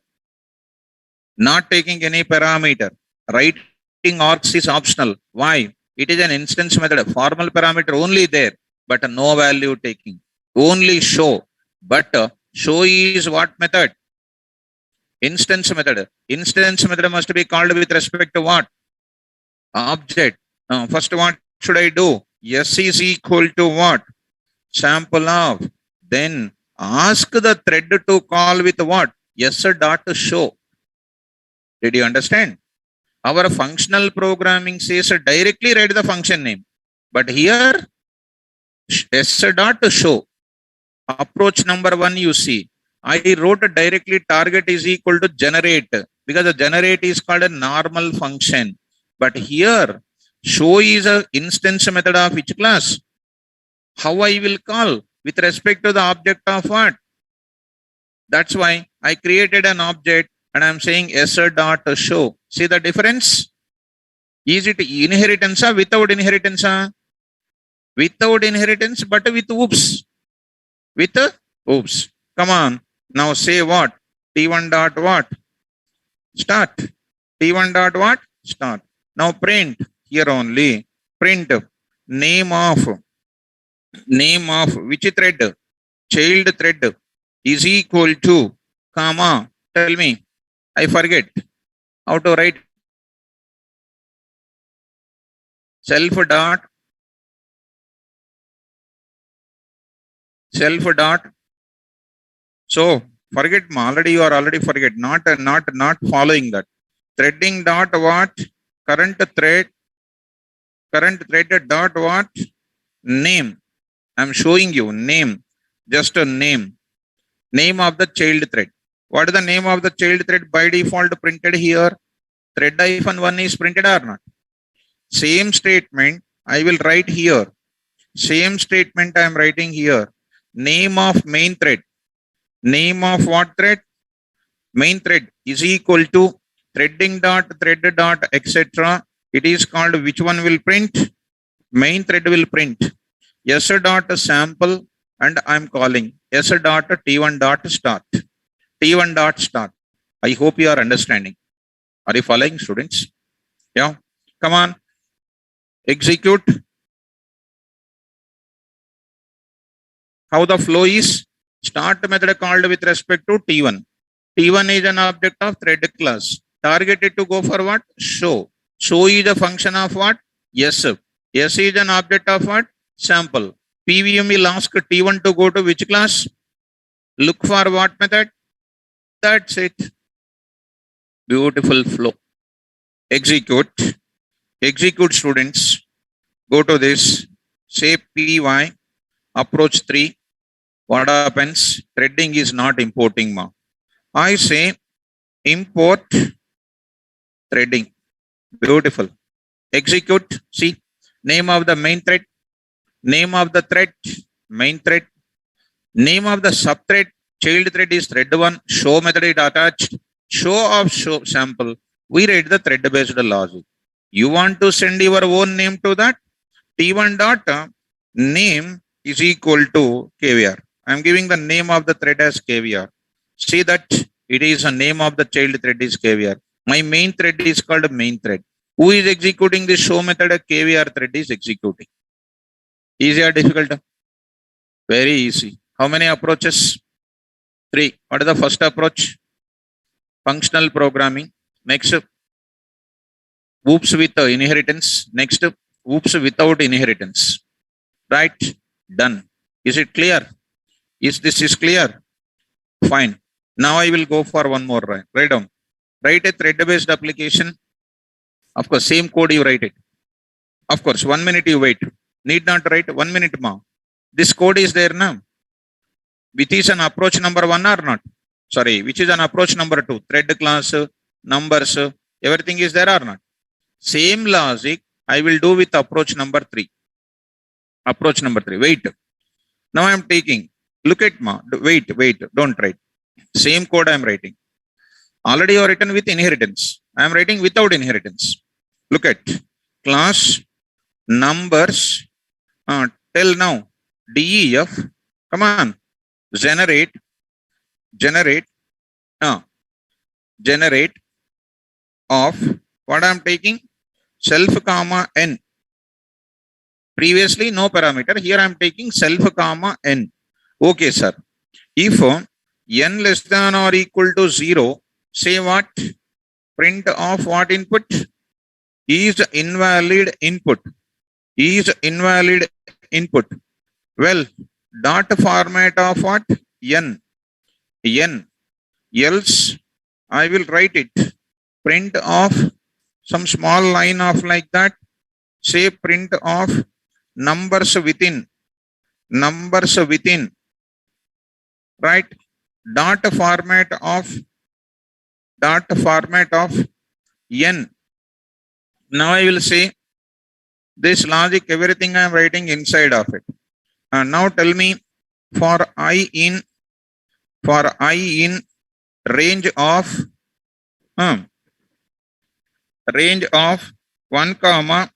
Not taking any parameter. Writing arcs is optional. Why? It is an instance method. Formal parameter only there, but no value taking. Only show. But show is what method? Instance method. Instance method must be called with respect to what? Object. First, what should I do? S is equal to what? Sample of. Then ask the thread to call with what? S dot show. Did you understand? Our functional programming says directly write the function name. But here, S dot show. Approach number 1, you see. I wrote directly target is equal to generate because the generate is called a normal function. But here, show is an instance method of which class? How I will call? With respect to the object of what? That's why I created an object and I'm saying S dot show. See the difference? Is it inheritance or without inheritance? Without inheritance, but with oops. With oops. Come on. Now say what? T1 dot what? Start. T1 dot what? Start. Now print here only. Print name of which thread? Child thread is equal to, comma. Tell me. I forget how to write. Self dot. So forget already. You are already forget. Not following that. Threading dot what? Current thread dot what? Name. I'm showing you name. Just a name. Name of the child thread. What is the name of the child thread by default printed here? Thread-1 is printed or not? Same statement I will write here. Same statement I am writing here. Name of main thread. Name of what thread? Main thread is equal to threading dot thread dot etc. It is called which one will print? Main thread will print S dot sample and I am calling S dot T1 dot start. T1 dot start. I hope you are understanding. Are you following, students? Yeah. Come on. Execute. How the flow is? Start method called with respect to T1. T1 is an object of thread class. Targeted to go for what? Show. Show is a function of what? Yes. S is an object of what? Sample. PVM will ask T1 to go to which class? Look for what method? That's it. Beautiful flow. Execute. Execute, students. Go to this. Say PY. Approach 3. What happens? Threading is not importing. I say import threading. Beautiful. Execute. See. Name of the main thread. Name of the thread. Main thread. Name of the subthread. Child thread is thread1. Show method is attached. Show of show sample. We write the thread based logic. You want to send your own name to that? T1 dot name is equal to KVR. I am giving the name of the thread as KVR. See that it is a name of the child thread is KVR. My main thread is called main thread. Who is executing this show method? KVR thread is executing. Easy or difficult? Very easy. How many approaches? 3. What is the first approach? functional programming. Next, OOPS with inheritance. Next, OOPS without inheritance. Right? Done. Is it clear? Is this is clear? Fine. Now I will go for one more. Write down. Write a thread-based application. Of course, same code you write it. Of course, 1 minute you wait. Need not write 1 minute ma. This code is there now. Which is an approach number 1 or not? Sorry, which is an approach number 2? Thread class, numbers, everything is there or not? Same logic I will do with approach number 3. Approach number 3. Wait. Now I am taking. Look at ma. Wait. Don't write. Same code I am writing. Already you are written with inheritance. I am writing without inheritance. Look at class numbers. Tell now. DEF. Come on. Generate of what I am taking, self comma n. Previously no parameter, here I am taking self comma n. Okay sir, if n less than or equal to 0, say what? Print of what input? Is invalid input. Well, dot format of what? N. Else I will write it. Print of some small line of like that. Say print of numbers within. Right? Dot format of n. Now I will say this logic, everything I am writing inside of it. Now tell me for I in range of 1 comma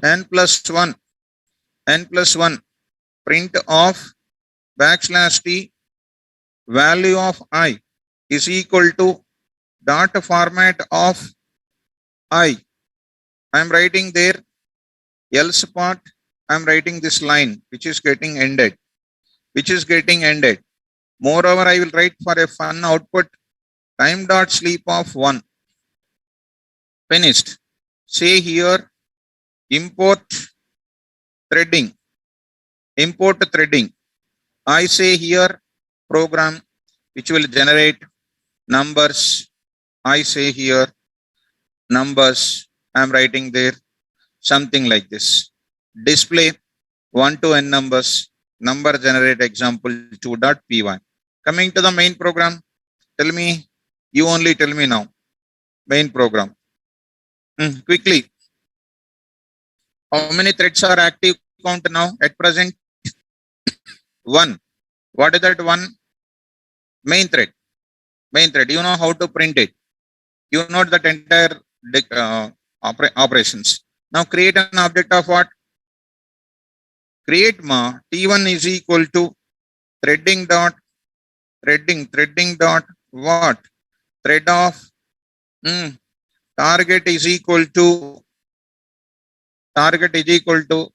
n plus 1 print of backslash t value of I is equal to dot format of I. I am writing there. Else part I am writing this line which is getting ended. Moreover, I will write for a fun output time dot sleep of 1. Finished. Say here import threading. I say here program which will generate numbers. I say here numbers. I am writing there something like this. Display 1 to n numbers. Number generate example 2.py. Coming to the main program. Tell me. You only tell me now. Main program. Quickly. How many threads are active count now at present? 1. What is that 1? Main thread. You know how to print it. You know that entire operations. Now create an object of what? Create T1 is equal to threading dot what? Thread of target is equal to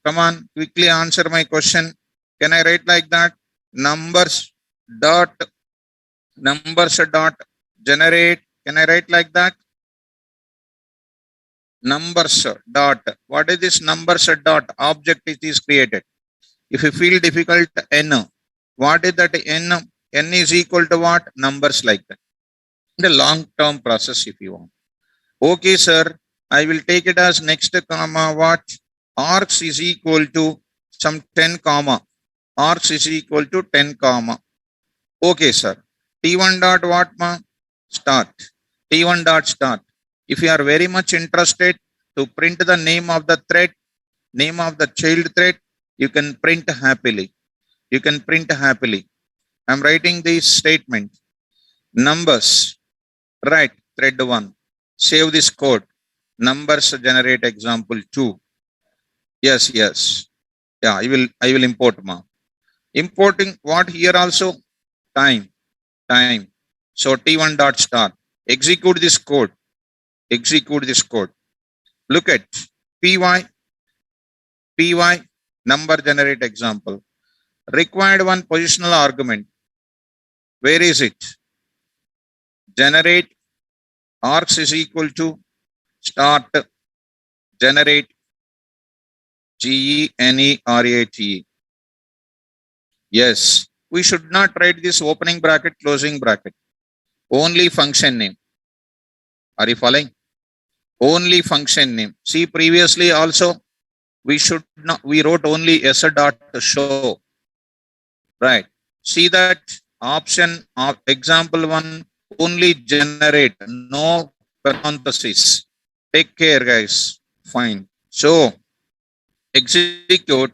come on, quickly answer my question. Can I write like that? Numbers dot generate. Can I write like that? Numbers dot. What is this numbers dot? Object it is created. If you feel difficult, n. What is that n? N is equal to what? Numbers like that. The long-term process if you want. Okay, sir. I will take it as next comma what? Arcs is equal to some 10 comma. Arcs is equal to 10 comma. Okay, sir. T1 dot what ma? Start. T1 dot start. If you are very much interested to print the name of the thread, name of the child thread, you can print happily. I'm writing this statement. Numbers. Right. Thread 1. Save this code. Numbers generate example 2. Yes. Yeah, I will import ma. Importing what here also? Time. So T1 dot start. Execute this code. Look at py number generate example. Required one positional argument. Where is it? Generate args is equal to start generate GENERATE. Yes, we should not write this opening bracket, closing bracket. Only function name. Are you following? Only function name. See, previously also we wrote only s dot show. Right. See that option of example one, only generate, no parenthesis. Take care, guys. Fine. So execute.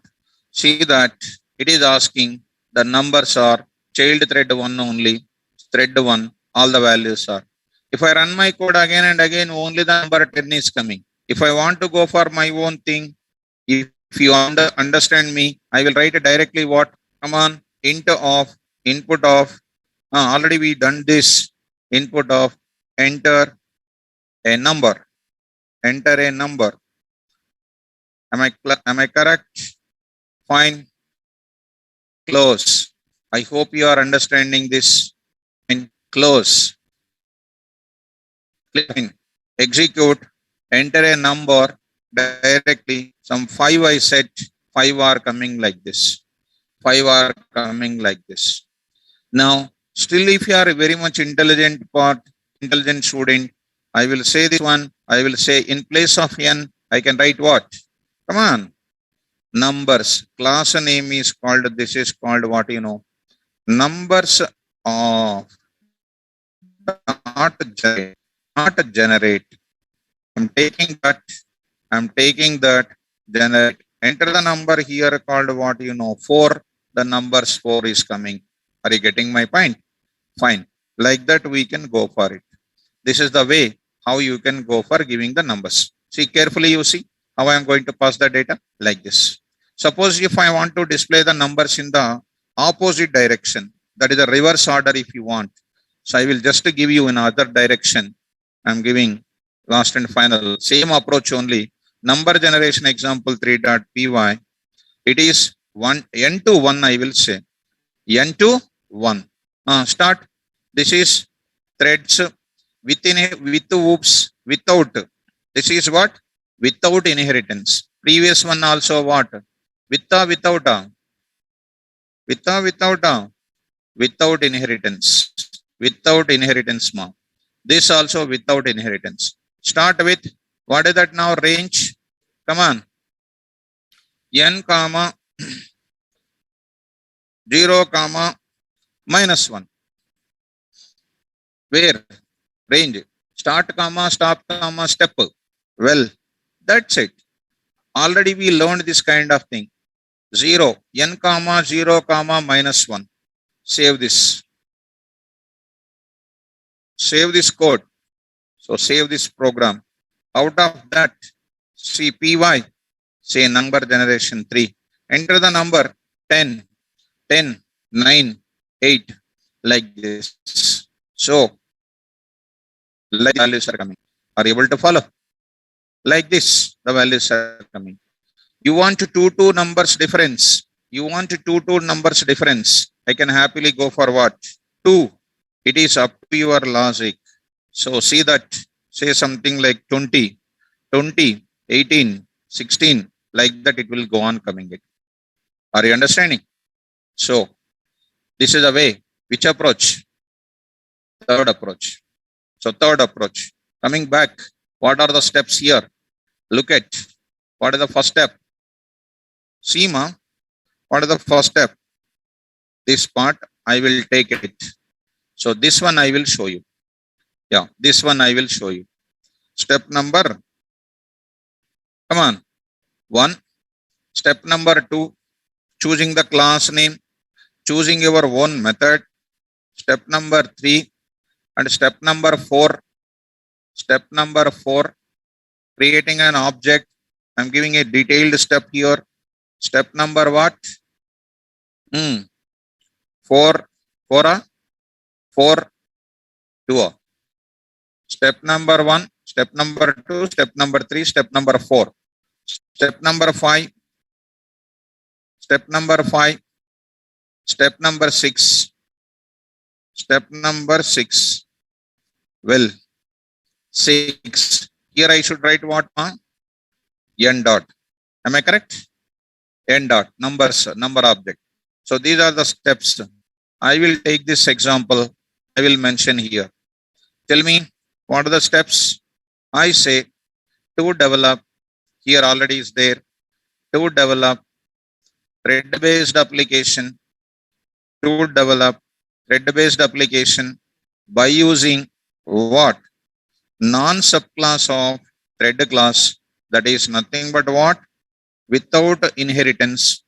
See that it is asking the numbers are child thread one only, thread one, all the values are. If I run my code again and again, only the number 10 is coming. If I want to go for my own thing, if you understand me, I will write it directly what? Come on, int of, input of, already we done this, input of, enter a number, enter a number. Am I correct? Fine. Close. I hope you are understanding this. And close. Click. Execute. Enter a number directly. Some 5 I set. 5 are coming like this. 5 are coming like this. Now, still if you are a very much intelligent student, I will say this one. I will say in place of n, I can write what? Come on. Numbers. Class name is called, this is called what you know? Numbers of not generate. I'm taking that generate. Enter the number here called what you know? 4. The numbers 4 is coming. Are you getting my point? Fine. Like that we can go for it. This is the way how you can go for giving the numbers. See carefully, you see how I am going to pass the data like this. Suppose if I want to display the numbers in the opposite direction, that is a reverse order if you want. So I will just give you in other direction. I'm giving last and final, same approach only. Number generation example 3.py. It is n to 1 I will say. N to 1. Start. This is threads without. This is what? Without inheritance. Previous one also what? Without inheritance. Without inheritance, ma. This also without inheritance. Start with what is that now? Range. Come on. N comma 0 comma minus 1. Where? Range. Start comma, stop comma, step. Well, that's it. Already we learned this kind of thing. 0. N comma 0 comma minus 1. Save this. Save this code. So save this program. Out of that, see py, say number generation 3. Enter the number 10, 10, 9, 8, like this. So, like values are coming. Are you able to follow? Like this, the values are coming. You want 2 numbers difference. You want 2 numbers difference. I can happily go for what? 2. It is up to your logic. So see that, say something like 20, 18, 16, like that it will go on coming it. Are you understanding? So this is a way. Which approach? Third approach. So third approach. Coming back, what are the steps here? Look at, what is the first step? See ma, what is the first step? This part I will take it. So this one I will show you. Yeah, this one I will show you. Step number, come on, 1. Step number 2, choosing the class name, choosing your own method. Step number 3 and step number 4. Step number 4, creating an object. I'm giving a detailed step here. Step number what? 4, 2. Step number 1, step number 2, step number 3, step number 4. Step number 5, step number 5, step number 6, step number 6. Well, 6. Here I should write what? N dot. Am I correct? N dot. Numbers, number object. So these are the steps. I will take this example. I will mention here. Tell me, what are the steps? I say to develop. Here already is there. To develop thread-based application. To develop thread-based application by using what? Non-subclass of thread class. That is nothing but what? Without inheritance,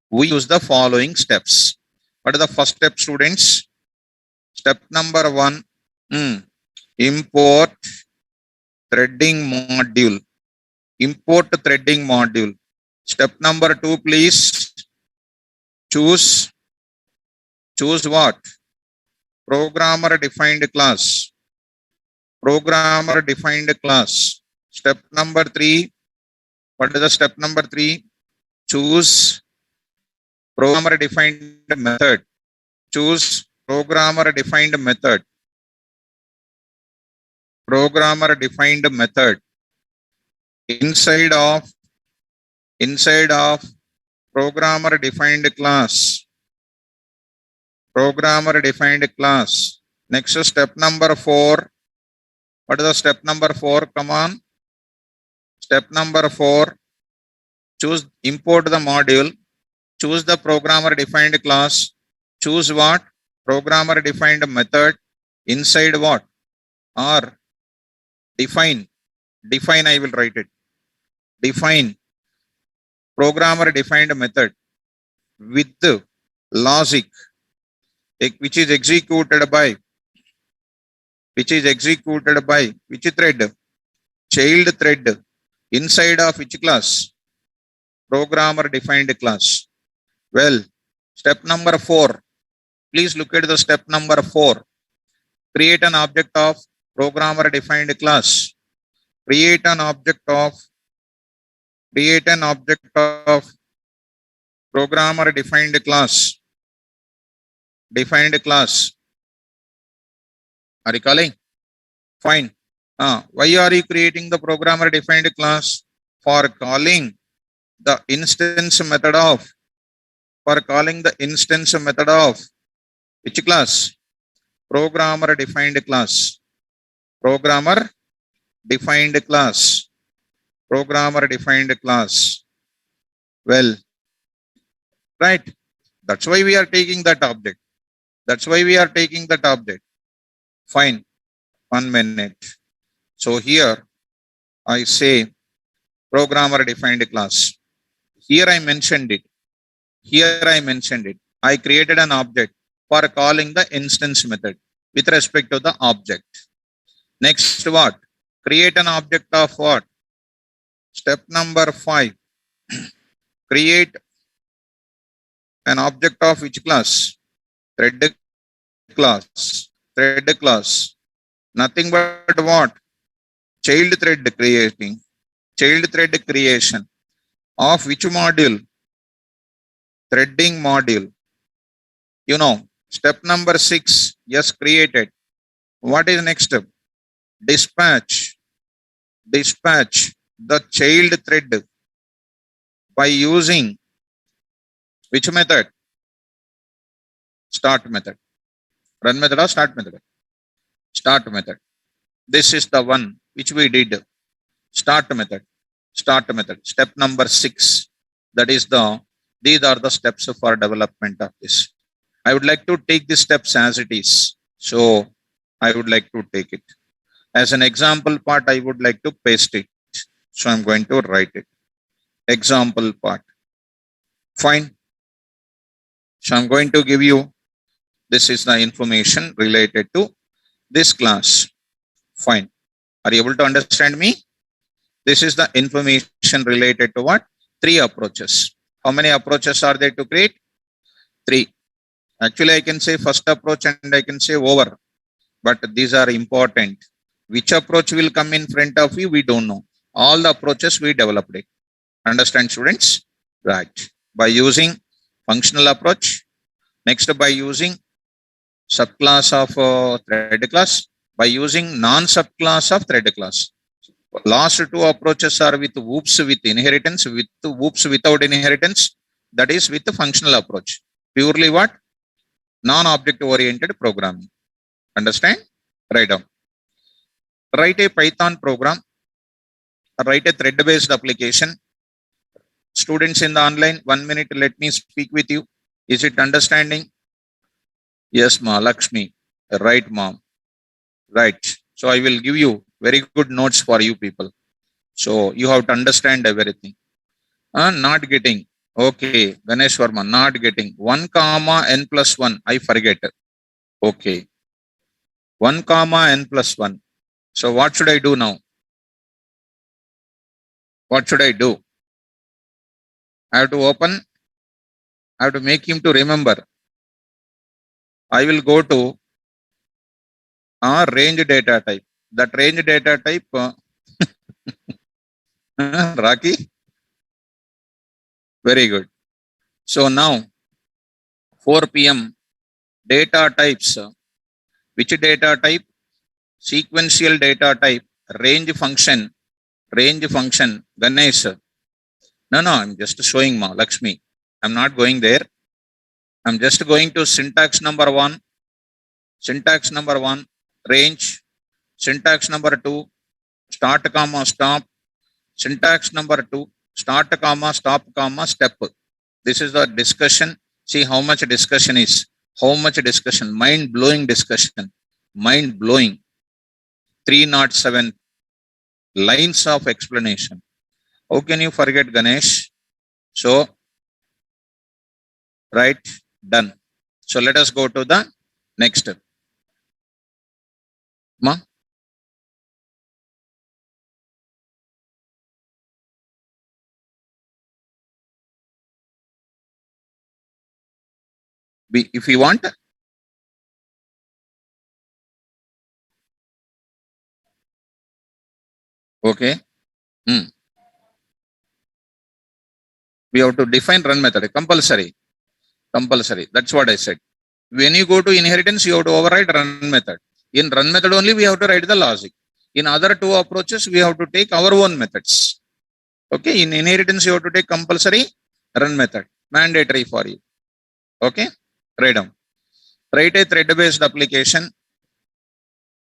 we use the following steps. What are the first step, students? Step number 1, import threading module. Import threading module. Step number 2, please. Choose what? Programmer defined class. Programmer defined class. Step number 3. What is the step number 3? Choose programmer defined method. Choose programmer defined method. Programmer defined method. Inside of programmer defined class. Programmer defined class. Next step number 4. What is the step number 4? Come on. Step number 4. Choose, import the module. Choose the programmer defined class. Choose what? Programmer defined method. Inside what? Or define. Define, I will write it. Define programmer defined method with logic which is executed by which thread? Child thread. Inside of which class? Programmer defined class. Well, step number 4. Please look at the step number 4. Create an object of programmer defined class. Create an object of programmer defined class. Defined class. Are you calling? Fine. Why are you creating the programmer defined class? For calling the instance method of. For calling the instance method of which class? Programmer defined class. Programmer defined class. Programmer defined class. Well, right. That's why we are taking that object. That's why we are taking that object. Fine. 1 minute. So here I say programmer defined class. Here I mentioned it. I created an object for calling the instance method with respect to the object. Next what? Create an object of what? Step number 5. Create an object of which class? Thread class. Thread class. Nothing but what? Child thread creating. Child thread creation. Of which module? Threading module. You know, step number 6. Yes, created. What is next step? Dispatch. Dispatch the child thread by using which method? Start method. Run method or start method? Start method. This is the one which we did. Start method. Start method. Step number 6. That is these are the steps for development of this. I would like to take the steps as it is. So I would like to take it. As an example part, I would like to paste it. So I'm going to write it. Example part. Fine. So I'm going to give you, this is the information related to this class. Fine. Are you able to understand me? This is the information related to what? 3 approaches. How many approaches are there to create? 3. Actually, I can say first approach and I can say over. But these are important. Which approach will come in front of you, we don't know. All the approaches we developed it. Understand, students? Right. By using functional approach. Next, by using subclass of thread class. by using non-subclass of thread class. Last two approaches are with whoops with inheritance, with whoops without inheritance. That is with the functional approach. Purely what? Non-object oriented programming. Understand? Write down. Write a Python program. Write a thread-based application. Students in the online, 1 minute, let me speak with you. Is it understanding? Yes, ma, Lakshmi. Right, mom. Right. So I will give you very good notes for you people. So you have to understand everything. Not getting. Okay, Ganesh Verma, not getting. 1 comma n plus 1. I forget. Okay. 1 comma n plus 1. So what should I do now? What should I do? I have to open. I have to make him to remember. I will go to range data type. That range data type, Raki. Very good. So now 4 p.m. data types. Which data type? Sequential data type. Range function. Range function. Ganesh. No, I'm just showing ma, Lakshmi. I'm not going there. I'm just going to syntax number 1. Syntax number 1. Range. Syntax number 2. Start comma stop. Syntax number 2. Start comma stop comma step. This is the discussion. See how much discussion is. How much discussion. Mind blowing discussion. Mind blowing. 307 lines of explanation. How can you forget, Ganesh? So, right, done. So let us go to the next. Ma? If you want. Okay. We have to define run method. Compulsory. Compulsory. That's what I said. When you go to inheritance, you have to override run method. In run method only, we have to write the logic. In other two approaches, we have to take our own methods. Okay. In inheritance, you have to take compulsory run method. Mandatory for you. Okay. Write down. Write a thread-based application.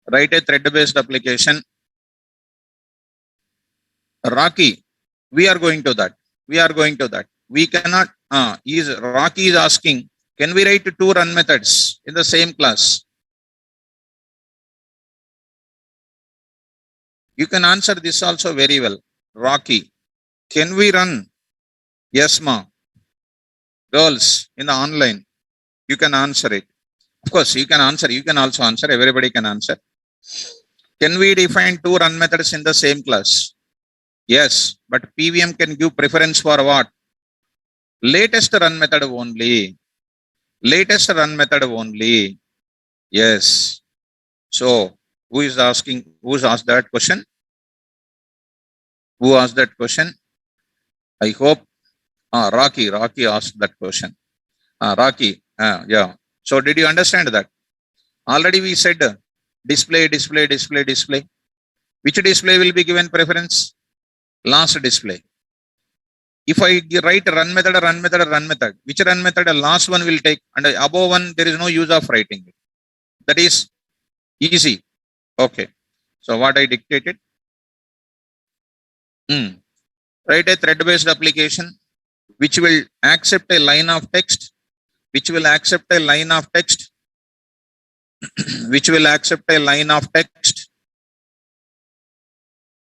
Write a thread-based application. Rocky, we are going to that. We are going to that. We cannot, Rocky is asking, can we write 2 run methods in the same class? You can answer this also very well. Rocky, can we run? Yes, ma. Girls in the online, you can answer it. Of course, you can answer. You can also answer. Everybody can answer. Can we define 2 run methods in the same class? Yes, but PVM can give preference for what? Latest run method only. Latest run method only. Yes. So, who is asking? Who's asked that question? Who asked that question? I hope Rocky asked that question. Rocky, yeah. So, did you understand that? Already we said display. Which display will be given preference? Last display. If I write run method, which run method? Last one will take, and above one there is no use of writing. That is easy. Okay. So what I dictated? Write a thread-based application which will accept a line of text. Which will accept a line of text. Which will accept a line of text.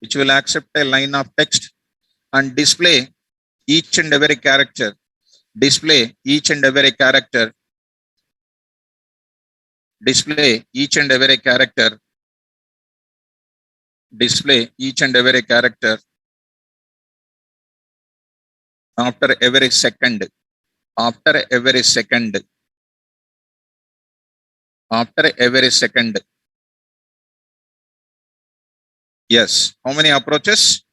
Which will accept a line of text and display each and every character. Display each and every character. Display each and every character. Display each and every character after every second. After every second. After every second. Yes. How many approaches?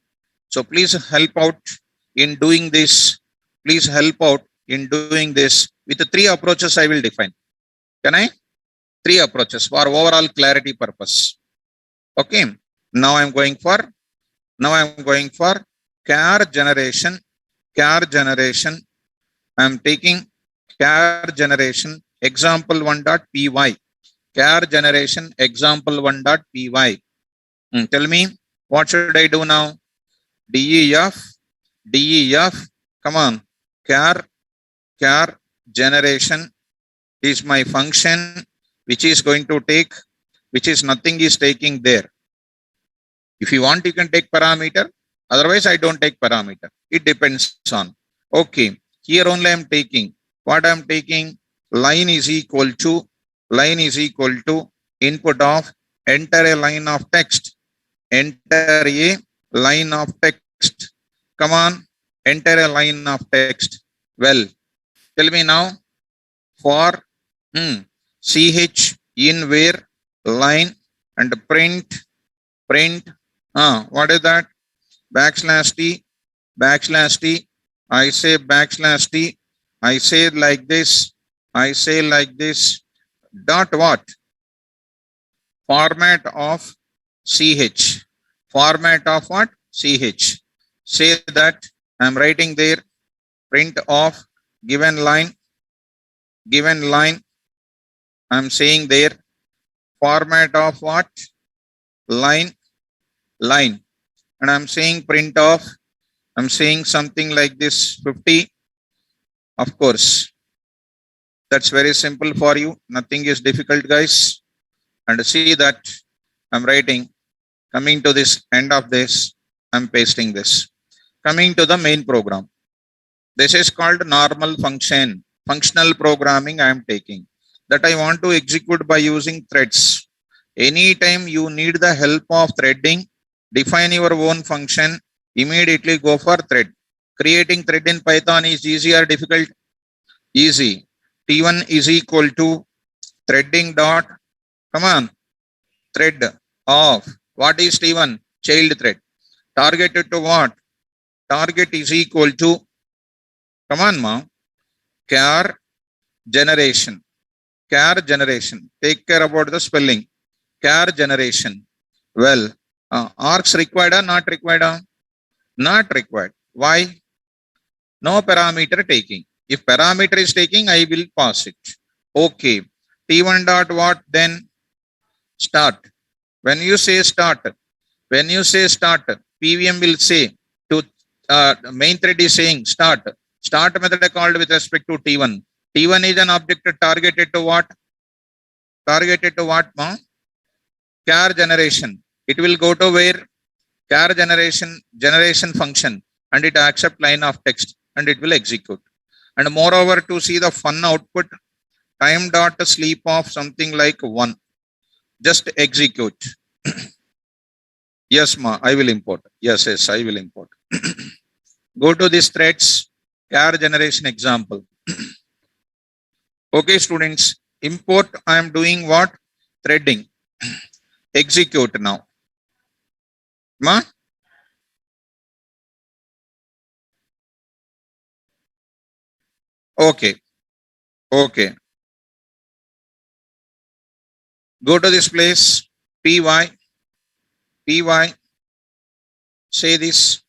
So please help out in doing this. Please help out in doing this. With the 3 approaches I will define. Can I? 3 approaches for overall clarity purpose. Okay. Now I'm going for char generation. I'm taking char generation example1.py. Char generation example1.py. Tell me, what should I do now? DEF. Come on. Char generation is my function which is going to take, which is nothing is taking there. If you want, you can take parameter. Otherwise, I don't take parameter. It depends on. Okay. Here only I'm taking. What I'm taking? Line is equal to input of enter a line of text. Enter a line of text. Come on. Enter a line of text. Well, tell me now. For ch in where line and print. What is that? Backslash t. I say backslash t. I say like this. Dot what? Format of ch. Format of what? Ch. Say that I'm writing there. Print of given line. I'm saying there. Format of what? Line. And I'm saying print of. I'm saying something like this 50. Of course, that's very simple for you. Nothing is difficult, guys. And see that I'm writing, coming to this end of this, I'm pasting this. Coming to the main program. This is called normal function. Functional programming I am taking. That I want to execute by using threads. Anytime you need the help of threading, define your own function. Immediately go for thread. Creating thread in Python is easy or difficult? Easy. T1 is equal to threading dot. Come on. Thread of. What is T1? Child thread. Targeted to what? Target is equal to. Come on, ma. Char generation. Take care about the spelling. Char generation. Well, arcs required or not required? Not required. Why? No parameter taking. If parameter is taking, I will pass it. Okay. T1 dot what then? Start. When you say start, PVM will say to main thread is saying start. Start method called with respect to T1. T1 is an object targeted to what? Ma? Char generation. It will go to where? Char generation function, and it accept line of text and it will execute. And moreover, to see the fun output, time dot sleep of something like 1. Just execute. Yes, ma, I will import. Yes, I will import. Go to this threads, char generation example. Okay, students, import. I am doing what? Threading. Execute now. Ma? Okay. Go to this place, py, say this,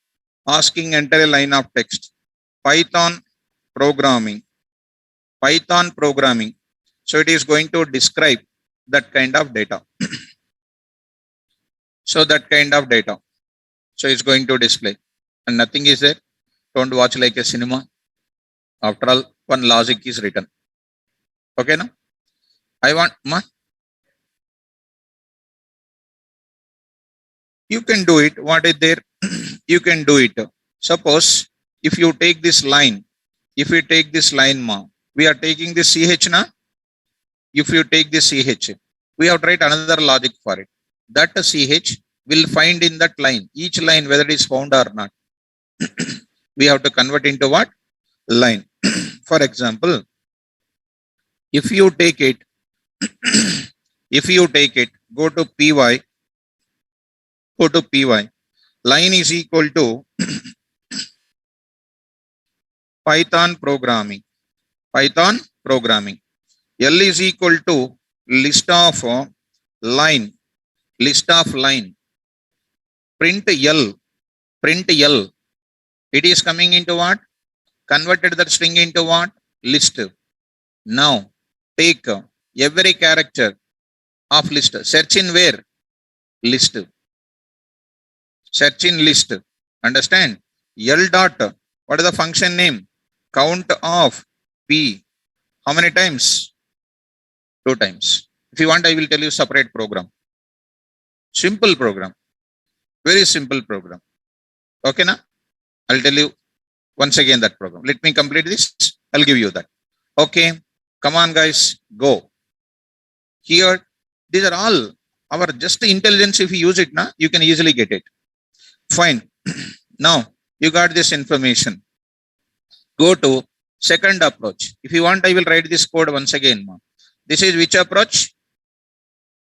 asking enter a line of text, Python programming. So it is going to describe that kind of data. So it's going to display, and nothing is there. Don't watch like a cinema. After all, one logic is written. Okay, now I want, ma. You can do it. What is there? You can do it. Suppose if you take this line, ma, we are taking this CH na. If you take this CH, we have to write another logic for it. That CH will find in that line, each line, whether it is found or not. We have to convert into what? Line. For example, if you take it, go to py, line is equal to Python programming. L is equal to list of line. list of line, print L, print L. It is coming into what? Converted that string into what? List. Now take every character of list. Search in where? List. Search in list. Understand? L dot. What is the function name? Count of P. How many times? 2 times. If you want, I will tell you separate program. Simple program. Very simple program. Okay, na? I'll tell you once again that program. Let me complete this. I'll give you that. Okay. Come on, guys. Go. Here, these are all our just intelligence. If you use it, na, you can easily get it. Fine. Now, you got this information. Go to second approach. If you want, I will write this code once again. This is which approach?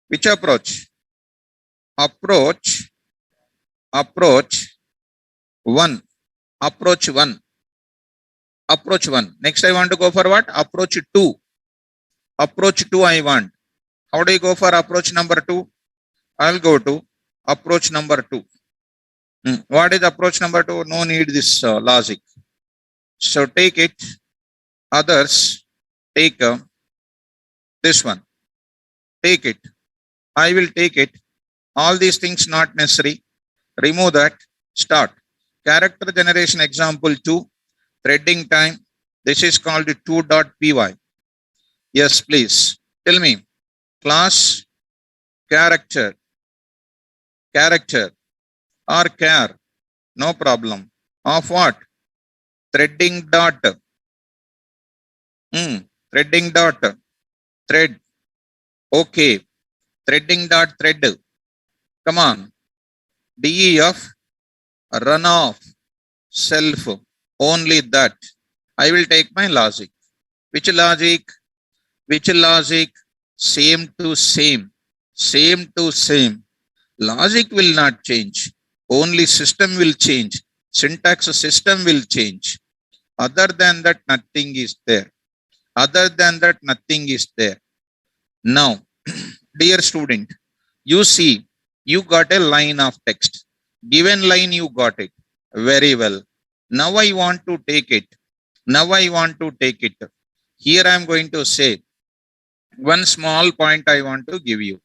Which approach? Approach 1. Approach 1. Approach 1. Next, I want to go for what? Approach 2. Approach 2 I want. How do you go for approach number 2? I'll go to approach number 2. What is approach number 2? No need this logic. So take it. Others, take this one. Take it. I will take it. All these things not necessary. Remove that. Start. Character generation example 2. Threading time. This is called 2.py. Yes, please. Tell me. Class character. Character or char. No problem. Of what? Threading dot. Threading dot. Thread. Okay. Threading dot thread. Come on. DEF run off self. Only that. I will take my logic. Which logic? Which logic? Same to same. Same to same. Logic will not change. Only system will change. Syntax system will change. Other than that, nothing is there. Other than that, nothing is there. Now, dear student, you see, you got a line of text. Given line, you got it. Very well. Now I want to take it. Now I want to take it. Here I am going to say, one small point I want to give you.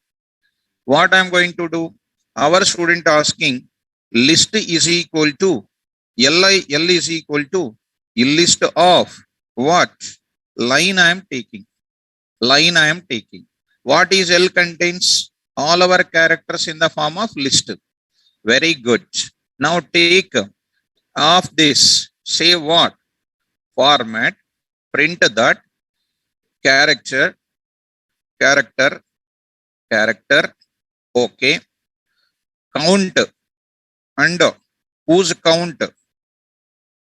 What I am going to do? Our student asking, list is equal to, L is equal to, list of what? Line I am taking. Line I am taking. What is L contains? All our characters in the form of list. Very good. Now take of this. Say what? Format. Print that character. Okay. Count. And whose count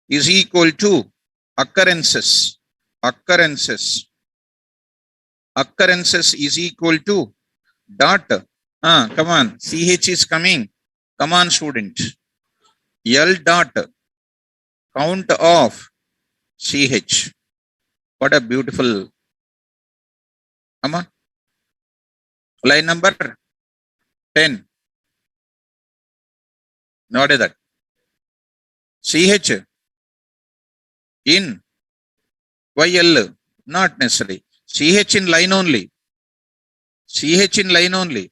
is equal to occurrences. Occurrences is equal to dot. Come on. CH is coming. Come on, student. L dot count of CH. What a beautiful. Come on. Line number 10. What is that? CH in YL. Not necessary. CH in line only. CH in line only.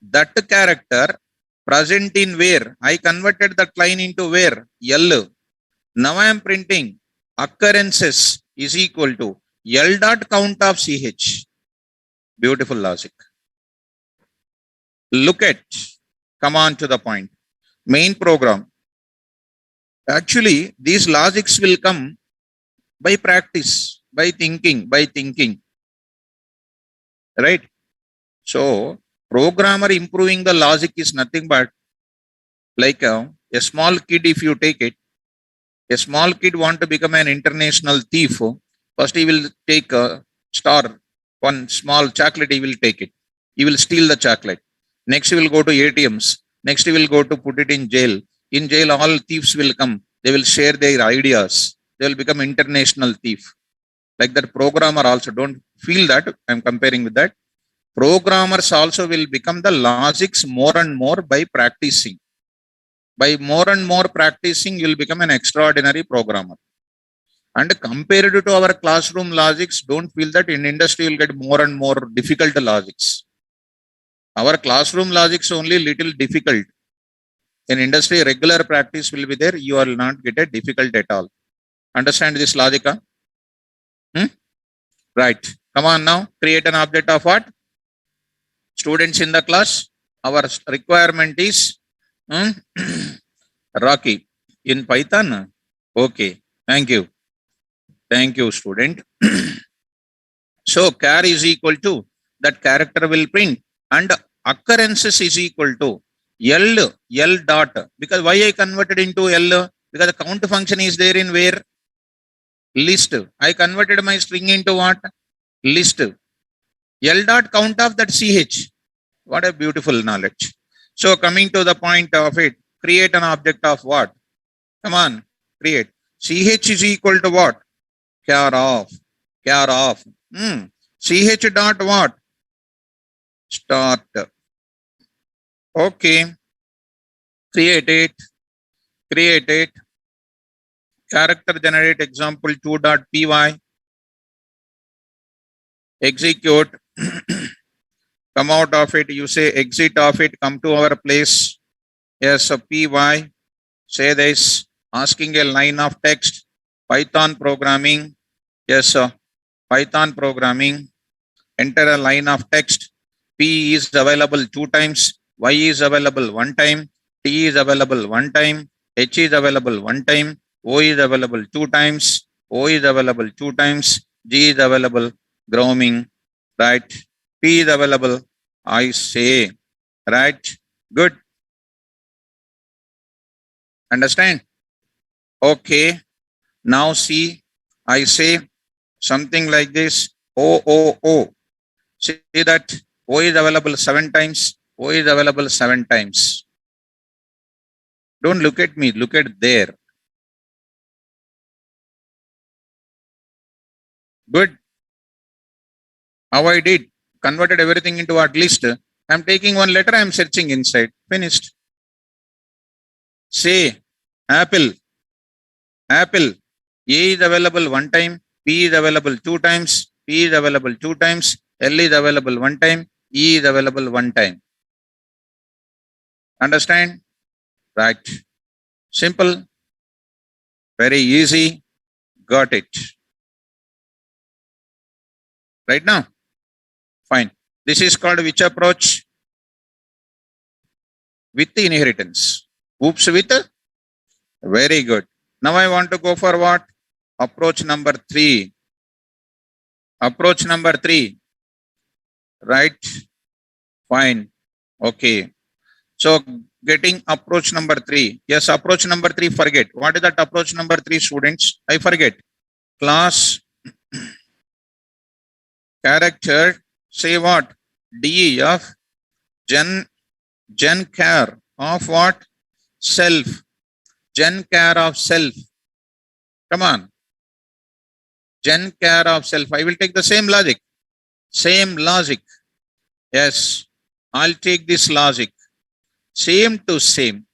That character present in where? I converted that line into where? L. Now I am printing occurrences is equal to L dot count of CH. Beautiful logic. Look at. Come on to the point. Main program. Actually, these logics will come by practice, by thinking. Right? So, programmer improving the logic is nothing but like a small kid. If you take it, a small kid want to become an international thief. First, he will take a star, one small chocolate, he will take it. He will steal the chocolate. Next, he will go to ATMs. Next, he will go to put it in jail. In jail, all thieves will come. They will share their ideas. They will become international thief. Like that programmer also. Don't feel that I'm comparing with that. Programmers also will become the logics more and more by practicing. By more and more practicing, you will become an extraordinary programmer. And compared to our classroom logics, don't feel that in industry you'll get more and more difficult logics. Our classroom logics only little difficult. In industry, regular practice will be there. You will not get it difficult at all. Understand this logic? Right. Come on now. Create an object of what? Students in the class. Our requirement is Rocky in Python. Okay. Thank you. Thank you, student. So char is equal to that character will print, and occurrences is equal to L dot. Because why I converted into L? Because the count function is there in where? List. I converted my string into what? List. L dot count of that CH. What a beautiful knowledge. So coming to the point of it, create an object of what? Come on, create. CH is equal to what? Char of. CH dot what? Start. Okay. Create it. Character generate example 2.py. Execute. Come out of it. You say exit of it. Come to our place. Yes, so py. Say this. Asking a line of text. Python programming. Yes, sir. Python programming. Enter a line of text. P is available 2 times. Y is available 1 time. T is available 1 time. H is available 1 time. O is available 2 times. O is available 2 times. G is available grooming. Right. P is available. I say. Right. Good. Understand? Okay. Now see. I say something like this. O. See that O is available 7 times. O is available 7 times. Don't look at me. Look at there. Good. How I did. Converted everything into what list. I'm taking one letter. I'm searching inside. Finished. Say apple. A is available 1 time. P is available 2 times. P is available 2 times. L is available 1 time. E is available 1 time. Understand? Right. Simple. Very easy. Got it. Right now? Fine. This is called which approach? With the inheritance. Oops with? Very good. Now I want to go for what? Approach number 3. Approach number 3. Right? Fine. Okay. So getting approach number 3. Yes, approach number 3, forget. What is that approach number 3, students? I forget. Class character, say what? DEF gen char of what? Self. Gen char of self. Come on. Gen char of self. I will take the same logic. Same logic. Yes. I'll take this logic. Same to same.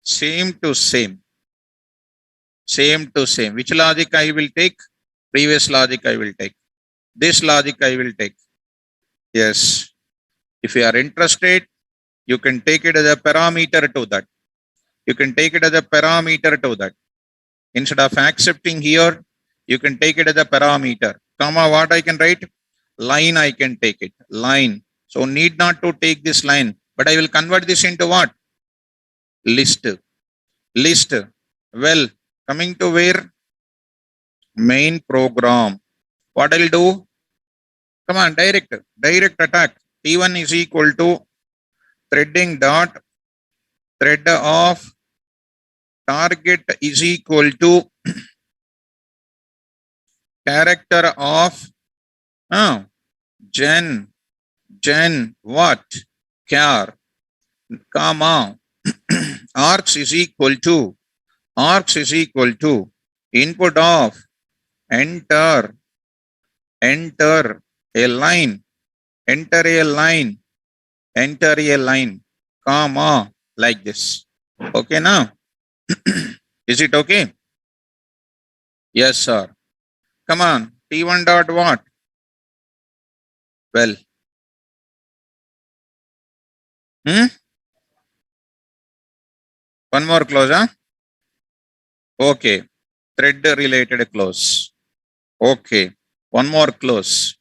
Same to same. Same to same. Which logic I will take? Previous logic I will take. This logic I will take. Yes. If you are interested, you can take it as a parameter to that. You can take it as a parameter to that. Instead of accepting here, you can take it as a parameter. Comma, what I can write? Line I can take it. Line. So need not to take this line. But I will convert this into what? List. List. Well, coming to where? Main program. What I'll do? Come on, direct attack. T1 is equal to threading dot thread of target is equal to character of gen what? Char, comma, arcs is equal to input of enter a line enter a line, comma, like this. Okay now? Is it okay? Yes, sir. Come on, T1 dot what? Well, one more clause, huh? Okay, thread related clause. Okay, one more clause.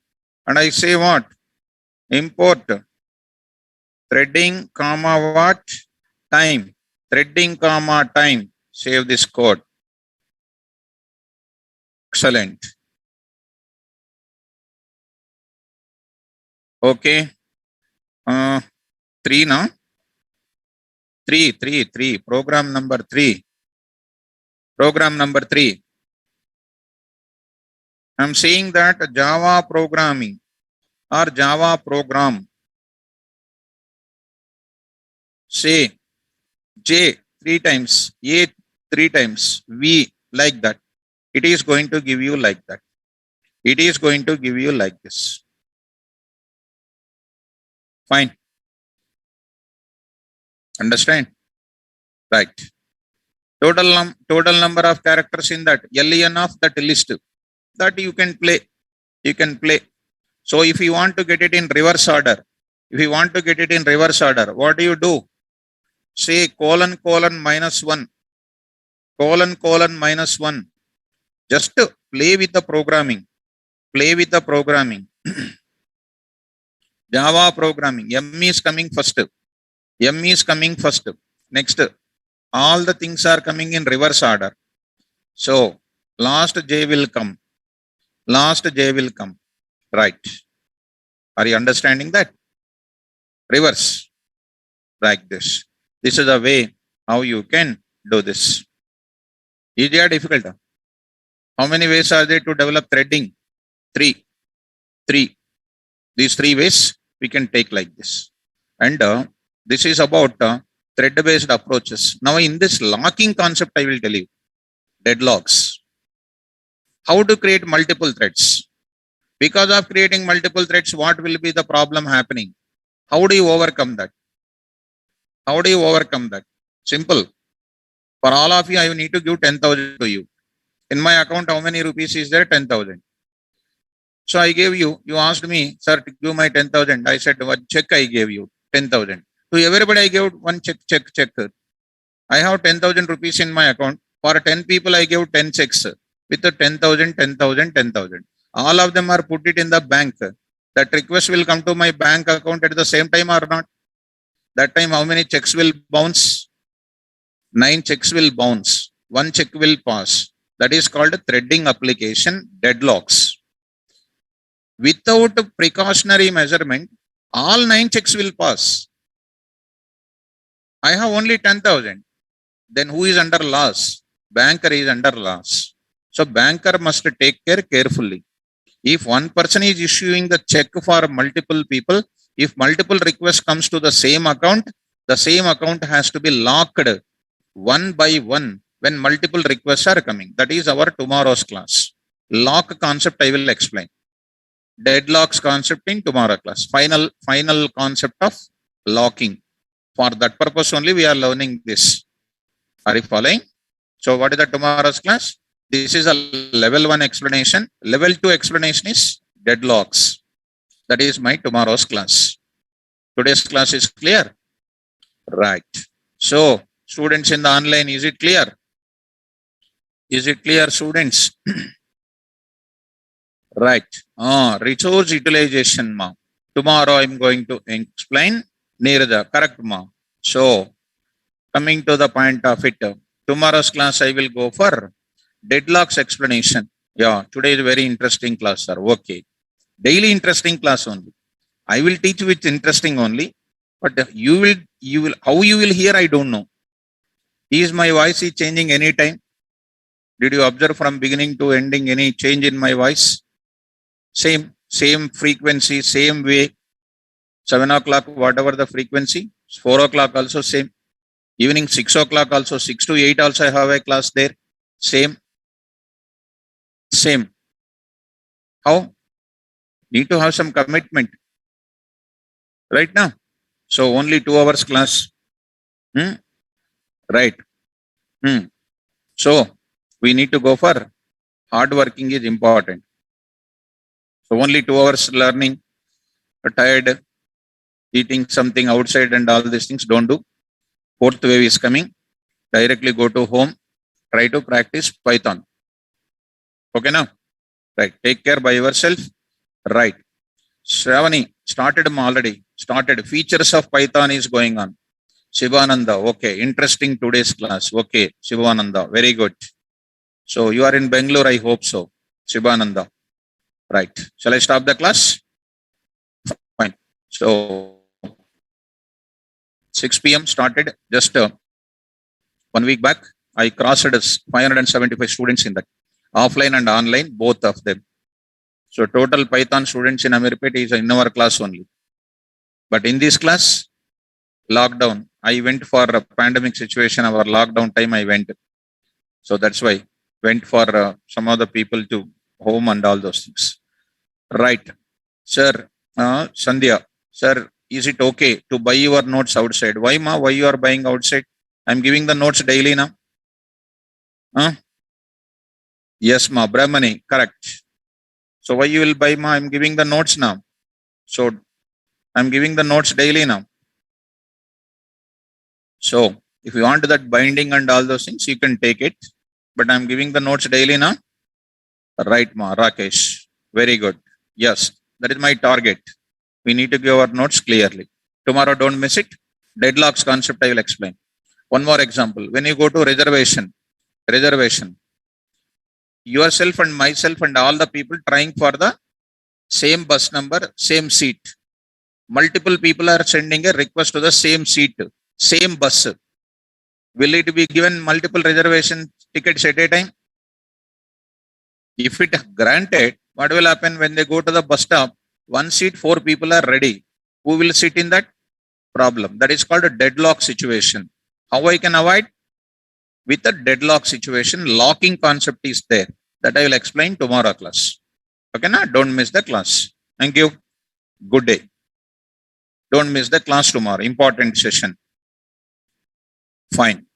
And I say what? Import threading, comma, what? Time. Threading, comma, time. Save this code. Excellent. Okay. 3 now. 3. Program number 3. Program number 3. I'm saying that Java programming or Java program. Say J 3 times, A 3 times, V like that. It is going to give you like that. It is going to give you like this. Fine. Understand? Right. Total number of characters in that len of that list that you can play. You can play. So if you want to get it in reverse order, what do you do? Say colon minus 1. Colon minus 1. Just play with the programming. Java programming. M is coming first. Next, all the things are coming in reverse order. So last J will come. Right. Are you understanding that? Reverse. Like this. This is the way how you can do this. Easy or difficult? How many ways are there to develop threading? 3. These 3 ways we can take like this. And this is about thread-based approaches. Now in this locking concept, I will tell you. Deadlocks. How to create multiple threads. Because of creating multiple threads, what will be the problem happening? How do you overcome that? Simple. For all of you, I need to give 10,000 to you. In my account, how many rupees is there? 10,000. So I gave you, asked me, sir, to give my 10,000. I said, one check I gave you, 10,000. To everybody, I gave one check. I have 10,000 rupees in my account. For 10 people, I gave 10 checks with the 10,000. All of them are put it in the bank. That request will come to my bank account at the same time or not? That time, how many checks will bounce? 9 checks will bounce. 1 check will pass. That is called threading application deadlocks. Without precautionary measurement, all 9 checks will pass. I have only 10,000. Then who is under loss? Banker is under loss. So banker must take care carefully. If one person is issuing the check for multiple people, if multiple requests comes to the same account has to be locked one by one when multiple requests are coming. That is our tomorrow's class. Lock concept I will explain. Deadlocks concept in tomorrow class. Final concept of locking. For that purpose only we are learning this. Are you following? So what is the tomorrow's class? This is a level 1 explanation. Level 2 explanation is deadlocks. That is my tomorrow's class. Today's class is clear? Right. So students in the online, is it clear? Is it clear, students? Right. Resource utilization, ma. Tomorrow I'm going to explain. Neerada, correct, ma. So coming to the point of it, tomorrow's class I will go for deadlocks explanation. Yeah, today is a very interesting class, sir. Okay. Daily interesting class only. I will teach with interesting only, but how you will hear, I don't know. Is my voice changing anytime? Did you observe from beginning to ending any change in my voice? Same frequency, same way. 7 o'clock, whatever the frequency. 4 o'clock also same. Evening 6 o'clock also, 6 to 8 also I have a class there. Same. How? Need to have some commitment. right now. So only 2 hours class. Right. So we need to go for hard working is important. So only 2 hours learning, tired, eating something outside and all these things, don't do. Fourth wave is coming. Directly go to home. Try to practice Python. Okay now? Right. Take care by yourself. Right. Shravani, started already. Started. Features of Python is going on. Shivananda. Okay. Interesting today's class. Okay. Shivananda. Very good. So you are in Bangalore, I hope so. Shivananda. Right. Shall I stop the class? Fine. So 6 p.m. started just 1 week back. I crossed 575 students in that. Offline and online, both of them. So total Python students in Amirpet is in our class only. But in this class, lockdown, I went for a pandemic situation. Our lockdown time, I went. So that's why went for some of the people to home and all those things. Right. Sir, Sandhya, sir, is it okay to buy your notes outside? Why, ma? Why you are buying outside? I'm giving the notes daily now. Yes, ma. Brahmani, correct. So why you will buy, ma? I'm giving the notes now. So I'm giving the notes daily now. So if you want that binding and all those things, you can take it. But I'm giving the notes daily now. Right, ma. Rakesh. Very good. Yes, that is my target. We need to give our notes clearly. Tomorrow, don't miss it. Deadlocks concept, I will explain. One more example. When you go to reservation, yourself and myself and all the people trying for the same bus number, same seat. Multiple people are sending a request to the same seat, same bus. Will it be given multiple reservation tickets at a time? If it granted, what will happen when they go to the bus stop? One seat, 4 people are ready. Who will sit in that? Problem. That is called a deadlock situation. How I can avoid? With a deadlock situation, locking concept is there. That I will explain tomorrow class. Okay, na? Don't miss the class. Thank you. Good day. Don't miss the class tomorrow. Important session. Fine.